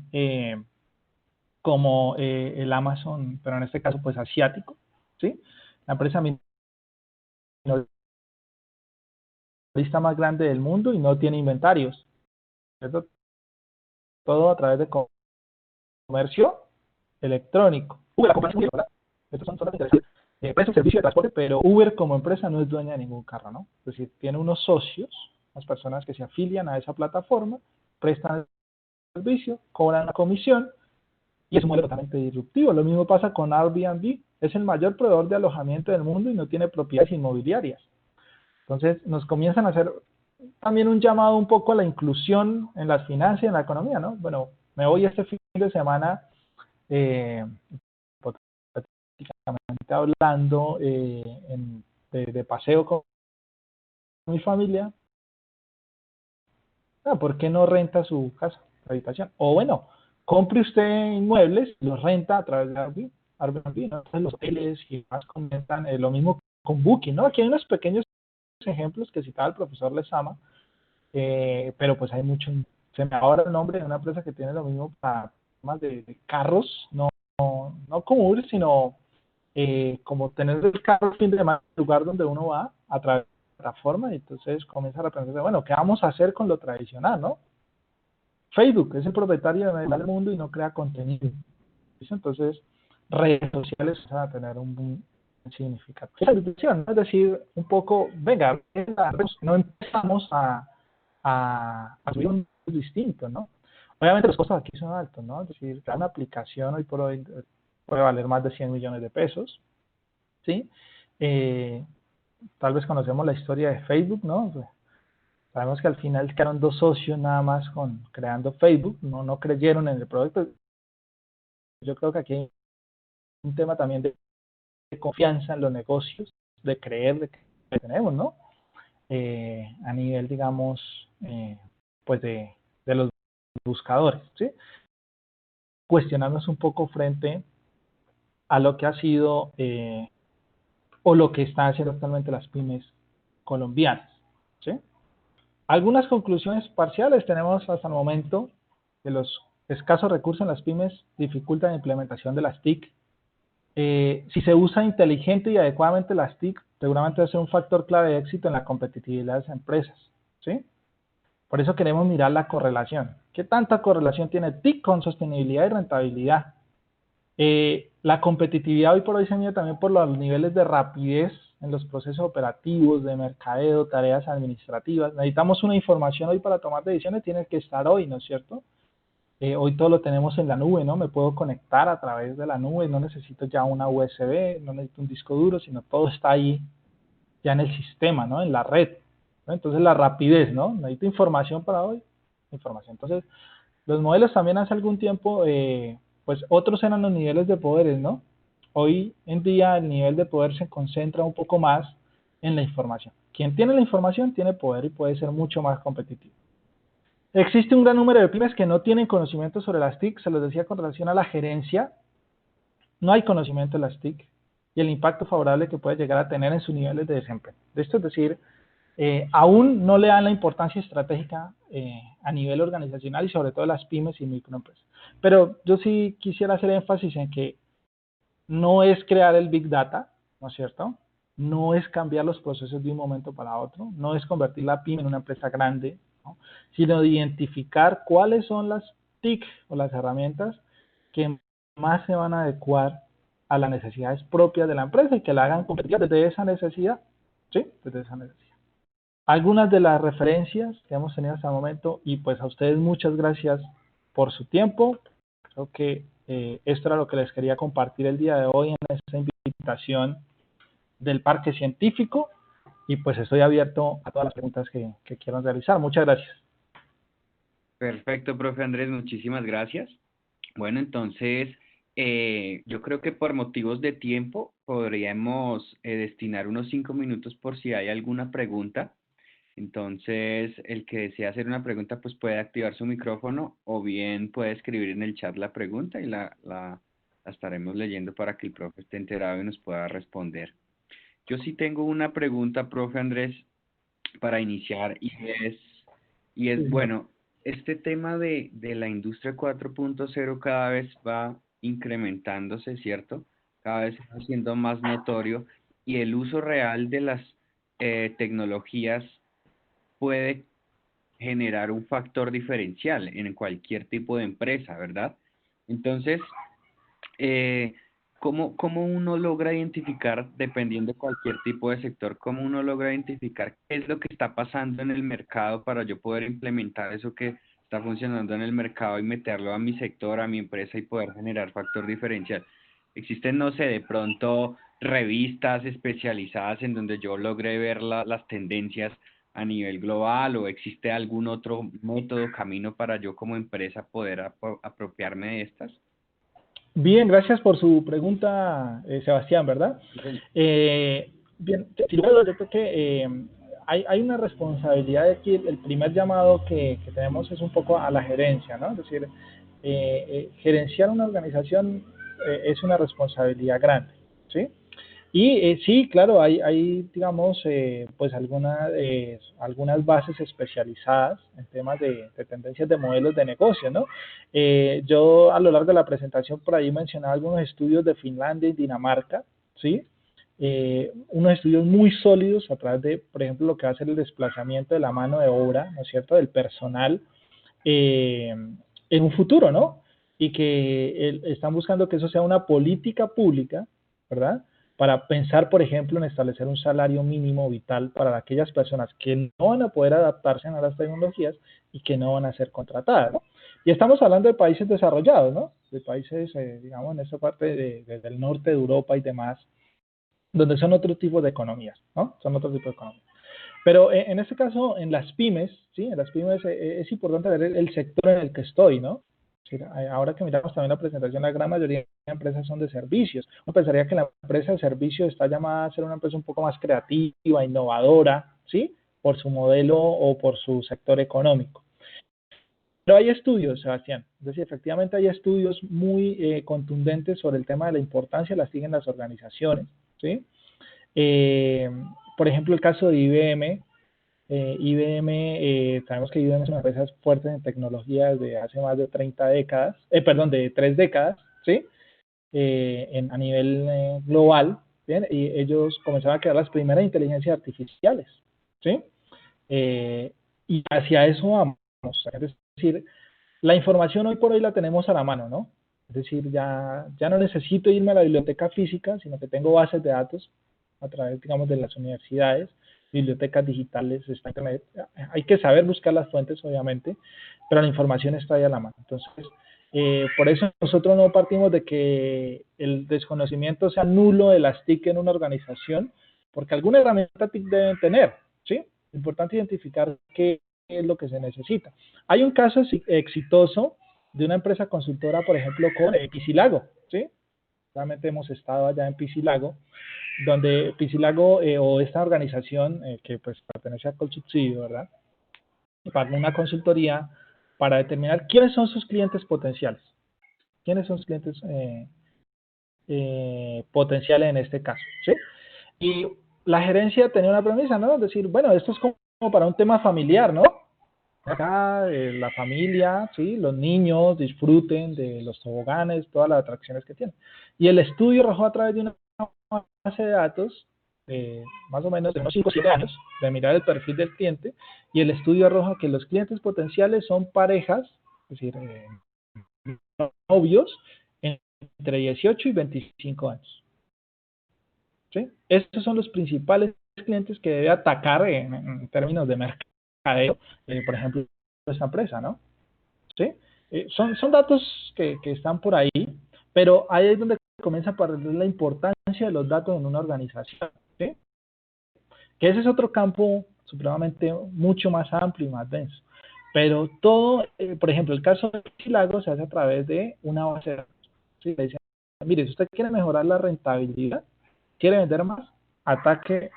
como el Amazon, pero en este caso pues asiático, ¿sí? La empresa minorista más grande del mundo y no tiene inventarios, ¿cierto? Todo a través de comercio electrónico. Uber, la compañía, ¿verdad? Estos son las intereses. Presta un servicio de transporte, pero Uber como empresa no es dueña de ningún carro, ¿no? Es decir, tiene unos socios, unas personas que se afilian a esa plataforma, prestan el servicio, cobran la comisión y es un modelo totalmente disruptivo. Lo mismo pasa con Airbnb, es el mayor proveedor de alojamiento del mundo y no tiene propiedades inmobiliarias. Entonces nos comienzan a hacer también un llamado un poco a la inclusión en las finanzas y en la economía, ¿no? Bueno, me voy este fin de semana hipotéticamente hablando de paseo con mi familia. ¿Por qué no renta su casa, su habitación? O bueno, compre usted inmuebles, los renta a través de Airbnb, ¿no? Entonces los hoteles y demás comentan lo mismo con Booking, ¿no? Aquí hay unos pequeños ejemplos que citaba el profesor Lezama, pero pues hay mucho. Se me ahora el nombre de una empresa que tiene lo mismo para temas de carros, no como Uber, sino como tener el carro fin de semana en el lugar donde uno va a través de la plataforma, y entonces comienza a pensar, bueno, ¿qué vamos a hacer con lo tradicional, no? Facebook es el propietario del mundo y no crea contenido. Entonces, redes sociales van a tener un significado. Esa disrupción, ¿no? Es decir, un poco, venga, no empezamos a subir un distinto, ¿no? Obviamente los costos aquí son altos, ¿no? Es decir, una aplicación hoy por hoy puede valer más de 100 millones de pesos, ¿sí? Tal vez conocemos la historia de Facebook, ¿no? Sabemos que al final quedaron 2 socios nada más creando Facebook, no creyeron en el proyecto. Yo creo que aquí hay un tema también de confianza en los negocios, de creer de que tenemos, ¿no? A nivel, digamos, pues de los buscadores, ¿sí? Cuestionarnos un poco frente a lo que ha sido o lo que están haciendo actualmente las pymes colombianas, ¿sí? Algunas conclusiones parciales tenemos hasta el momento: que los escasos recursos en las pymes dificultan la implementación de las TIC. Si se usa inteligente y adecuadamente las TIC, seguramente va a ser un factor clave de éxito en la competitividad de las empresas, ¿sí? Por eso queremos mirar la correlación. ¿Qué tanta correlación tiene TIC con sostenibilidad y rentabilidad? La competitividad hoy por hoy se mide también por los niveles de rapidez en los procesos operativos, de mercadeo, tareas administrativas. Necesitamos una información hoy para tomar decisiones, tiene que estar hoy, ¿no es cierto? Hoy todo lo tenemos en la nube, ¿no? Me puedo conectar a través de la nube, no necesito ya una USB, no necesito un disco duro, sino todo está ahí ya en el sistema, ¿no? En la red, ¿no? Entonces la rapidez, ¿no? Necesito información para hoy, información. Entonces los modelos también hace algún tiempo, pues otros eran los niveles de poderes, ¿no? Hoy en día el nivel de poder se concentra un poco más en la información. Quien tiene la información tiene poder y puede ser mucho más competitivo. Existe un gran número de pymes que no tienen conocimiento sobre las TIC, se los decía con relación a la gerencia, no hay conocimiento de las TIC y el impacto favorable que puede llegar a tener en sus niveles de desempeño. Esto es decir, aún no le dan la importancia estratégica a nivel organizacional y sobre todo las pymes y microempresas. Pero yo sí quisiera hacer énfasis en que no es crear el Big Data, ¿no es cierto? No es cambiar los procesos de un momento para otro, no es convertir la pyme en una empresa grande, ¿no? Sino de identificar cuáles son las TIC o las herramientas que más se van a adecuar a las necesidades propias de la empresa y que la hagan competitiva desde esa necesidad, ¿sí? Desde esa necesidad. Algunas de las referencias que hemos tenido hasta el momento, y pues a ustedes muchas gracias por su tiempo. Creo que esto era lo que les quería compartir el día de hoy en esta invitación del Parque Científico, y pues estoy abierto a todas las preguntas que quieran realizar. Muchas gracias. Perfecto, profe Andrés, muchísimas gracias. Bueno, entonces, yo creo que por motivos de tiempo podríamos destinar unos 5 minutos por si hay alguna pregunta. Entonces, el que desea hacer una pregunta, pues puede activar su micrófono o bien puede escribir en el chat la pregunta y la estaremos leyendo para que el profe esté enterado y nos pueda responder. Yo sí tengo una pregunta, profe Andrés, para iniciar y es bueno, este tema de la industria 4.0 cada vez va incrementándose, ¿cierto? Cada vez está siendo más notorio y el uso real de las tecnologías puede generar un factor diferencial en cualquier tipo de empresa, ¿verdad? Entonces, ¿cómo uno logra identificar, dependiendo de cualquier tipo de sector, cómo uno logra identificar qué es lo que está pasando en el mercado para yo poder implementar eso que está funcionando en el mercado y meterlo a mi sector, a mi empresa y poder generar factor diferencial? Existen, no sé, de pronto revistas especializadas en donde yo logre ver las tendencias a nivel global, o existe algún otro método, camino para yo como empresa poder apropiarme de estas? Bien, gracias por su pregunta, Sebastián, ¿verdad? Bien, sin lugar a dudas, yo creo que hay una responsabilidad aquí. El primer llamado que tenemos es un poco a la gerencia, ¿no? Es decir, gerenciar una organización es una responsabilidad grande, ¿sí? Y sí, claro, hay digamos, pues algunas bases especializadas en temas de tendencias de modelos de negocio, ¿no? Yo a lo largo de la presentación por ahí mencionaba algunos estudios de Finlandia y Dinamarca, ¿sí? Unos estudios muy sólidos a través de, por ejemplo, lo que va a ser el desplazamiento de la mano de obra, ¿no es cierto?, del personal en un futuro, ¿no? Y que están buscando que eso sea una política pública, ¿verdad?, para pensar, por ejemplo, en establecer un salario mínimo vital para aquellas personas que no van a poder adaptarse a las tecnologías y que no van a ser contratadas, ¿no? Y estamos hablando de países desarrollados, ¿no? De países, digamos, en esa parte del norte de Europa y demás, donde son otro tipo de economías, ¿no? Son otro tipo de economías. Pero en este caso, en las pymes, ¿sí? En las pymes es importante ver el sector en el que estoy, ¿no? Ahora que miramos también la presentación, la gran mayoría de empresas son de servicios. Uno pensaría que la empresa de servicios está llamada a ser una empresa un poco más creativa, innovadora, ¿sí? Por su modelo o por su sector económico. Pero hay estudios, Sebastián, es decir, efectivamente hay estudios muy contundentes sobre el tema de la importancia, las siguen las organizaciones, ¿sí? Por ejemplo, el caso de IBM. Sabemos que IBM es una empresa fuerte en tecnología desde hace más de 30 décadas, de 3 décadas, ¿sí? A nivel global, ¿bien? Y ellos comenzaron a crear las primeras inteligencias artificiales, ¿sí? Y hacia eso vamos, es decir, la información hoy por hoy la tenemos a la mano, ¿no? Es decir, ya no necesito irme a la biblioteca física, sino que tengo bases de datos a través, digamos, de las universidades, bibliotecas digitales, está Internet. Hay que saber buscar las fuentes, obviamente, pero la información está ahí a la mano. Entonces, por eso nosotros no partimos de que el desconocimiento sea nulo de las TIC en una organización, porque alguna herramienta TIC deben tener, ¿sí? Es importante identificar qué es lo que se necesita. Hay un caso exitoso de una empresa consultora, por ejemplo, con Piscilago, ¿sí? Realmente hemos estado allá en Piscilago, donde Piscilago o esta organización que pues pertenece a Colsubsidio, ¿verdad?, pagó una consultoría para determinar quiénes son sus clientes potenciales. ¿Quiénes son sus clientes potenciales en este caso? ¿Sí? Y la gerencia tenía una premisa, ¿no? Es decir, bueno, esto es como para un tema familiar, ¿no? Acá la familia, ¿sí? Los niños disfruten de los toboganes, todas las atracciones que tienen. Y el estudio arrojó a través de una base de datos, más o menos de unos 5 o 7 años, de mirar el perfil del cliente, y el estudio arroja que los clientes potenciales son parejas, es decir, novios, entre 18 y 25 años. ¿Sí? Estos son los principales clientes que debe atacar en términos de mercadeo, por ejemplo, esta empresa, ¿no? ¿Sí? Son datos que están por ahí, pero ahí es donde comienza a perder la importancia de los datos en una organización, ¿sí? Que ese es otro campo supremamente mucho más amplio y más denso. Pero todo, por ejemplo, el caso de Silago se hace a través de una base de datos. ¿Sí? Le dicen, mire, si usted quiere mejorar la rentabilidad, quiere vender más, ataque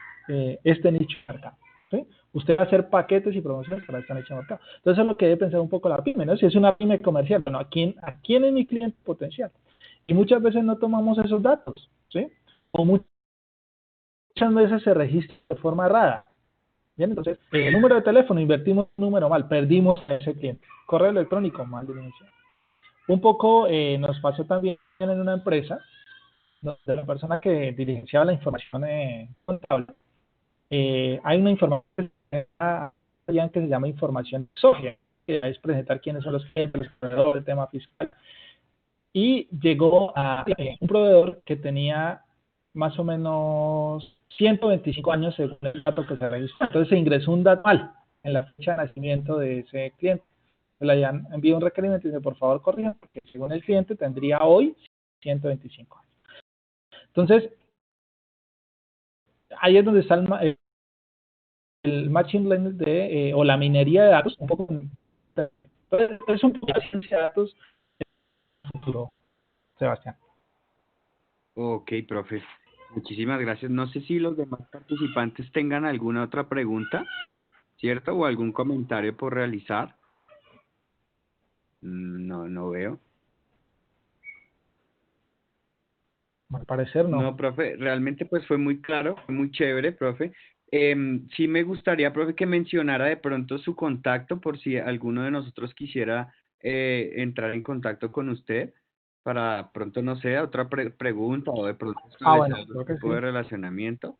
este nicho de mercado. ¿Sí? Usted va a hacer paquetes y promociones para este nicho de mercado. Entonces, eso es lo que debe pensar un poco la pyme, ¿no? Si es una pyme comercial, bueno, ¿a quién es mi cliente potencial? Y muchas veces no tomamos esos datos, ¿sí? O muchas veces se registra de forma errada. Bien, entonces, el número de teléfono, invertimos un número mal, perdimos a ese cliente. Correo electrónico, mal dirigido. Un poco nos pasó también en una empresa donde la persona que dirigenciaba la información contable, hay una información que se llama información exógena, que es presentar quiénes son los clientes, los proveedores, el tema fiscal. Y llegó a un proveedor que tenía más o menos 125 años según el dato que se registró. Entonces se ingresó un dato mal en la fecha de nacimiento de ese cliente. Le habían enviado un requerimiento y dice, por favor, corrijan, porque según el cliente tendría hoy 125 años. Entonces, ahí es donde está el machine learning o la minería de datos, un poco, es un poco la ciencia de datos del futuro, Sebastián. Ok, profe. Muchísimas gracias. No sé si los demás participantes tengan alguna otra pregunta, ¿cierto? O algún comentario por realizar. No, no veo. Al parecer no. No, profe, realmente pues fue muy claro, fue muy chévere, profe. Sí me gustaría, profe, que mencionara de pronto su contacto por si alguno de nosotros quisiera entrar en contacto con usted para pronto, no sé, otra pregunta o de pronto establecer Bueno, algún creo que tipo de sí. relacionamiento.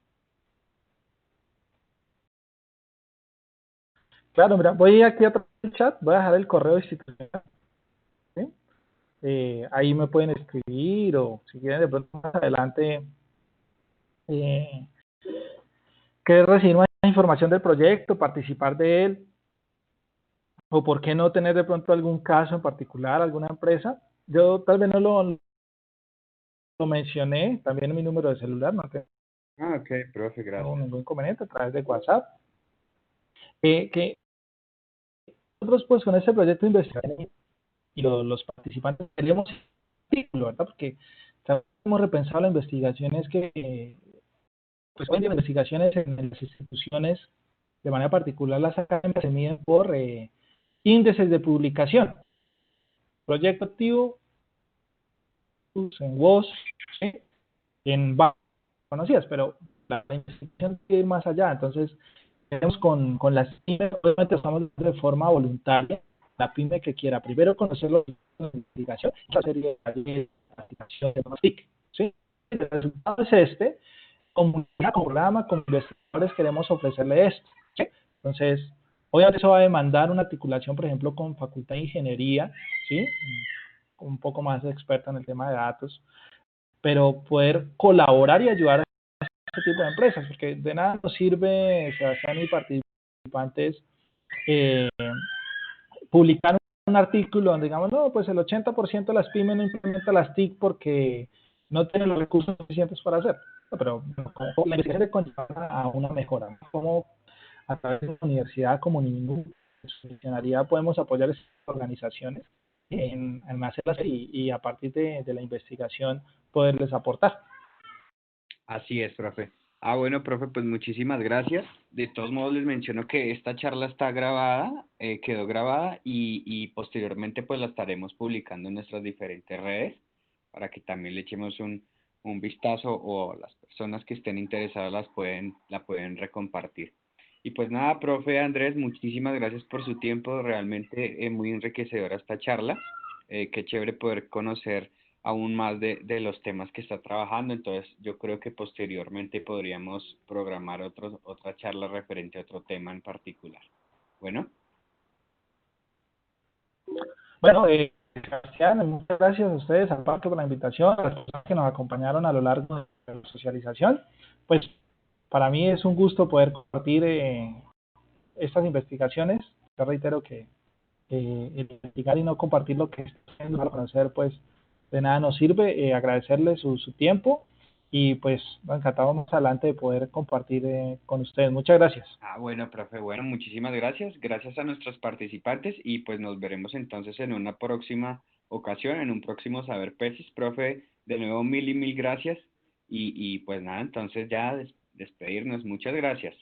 Claro, mira, voy aquí a el chat, voy a dejar el correo institucional, ¿sí? Ahí me pueden escribir o si quieren de pronto más adelante eh, querer recibir más información del proyecto, participar de él, o por qué no tener de pronto algún caso en particular, alguna empresa. Yo tal vez no lo mencioné, también en mi número de celular, no tengo Ah, ok, profe, gracias. ningún inconveniente a través de WhatsApp. Que nosotros pues con este proyecto de investigación y los participantes queremos artículo, ¿verdad? Porque hemos repensado las investigaciones pues hoy en día las investigaciones en las instituciones, de manera particular las académicas, se miden por índices de publicación. Proyecto activo en WOS, ¿sí? En bases conocidas, pero la investigación tiene que ir más allá. Entonces, tenemos con las pymes, obviamente estamos de forma voluntaria, la pyme que quiera primero conocer los resultados de investigación, esta serie de aplicación de TIC, ¿sí? El resultado es este, como programa, como investigadores queremos ofrecerle esto, ¿sí? Entonces, obviamente eso va a demandar una articulación, por ejemplo, con Facultad de Ingeniería, ¿sí? Un poco más experta en el tema de datos, pero poder colaborar y ayudar a este tipo de empresas, porque de nada nos sirve, Sebastián y participantes, eh, publicar un artículo donde digamos, no, pues el 80% de las pymes no implementa las TIC porque no tienen los recursos suficientes para hacer. No, pero la investigación le conlleva a una mejora. Como a través de la universidad, como ninguna funcionalidad, podemos apoyar a estas organizaciones en hacerlas y a partir de la investigación poderles aportar. Así es, profe. Ah, bueno, profe, pues muchísimas gracias. De todos modos, les menciono que esta charla está grabada, quedó grabada y posteriormente pues la estaremos publicando en nuestras diferentes redes para que también le echemos un vistazo o las personas que estén interesadas la pueden recompartir. Y pues nada, profe Andrés, muchísimas gracias por su tiempo, realmente muy enriquecedora esta charla. Qué chévere poder conocer aún más de los temas que está trabajando, entonces yo creo que posteriormente podríamos programar otra charla referente a otro tema en particular. Bueno. Bueno, Sebastián, muchas gracias a ustedes, aparte por la invitación, a las personas que nos acompañaron a lo largo de la socialización. Pues para mí es un gusto poder compartir estas investigaciones. Yo reitero que el investigar y no compartir lo que estamos a conocer, pues de nada nos sirve. Agradecerles su tiempo y pues encantado más adelante de poder compartir con ustedes. Muchas gracias. Bueno, profe, bueno, muchísimas gracias. Gracias a nuestros participantes y pues nos veremos entonces en una próxima ocasión, en un próximo Saber Pesis. Profe, de nuevo mil y mil gracias y pues nada, entonces ya despedirnos. Muchas gracias.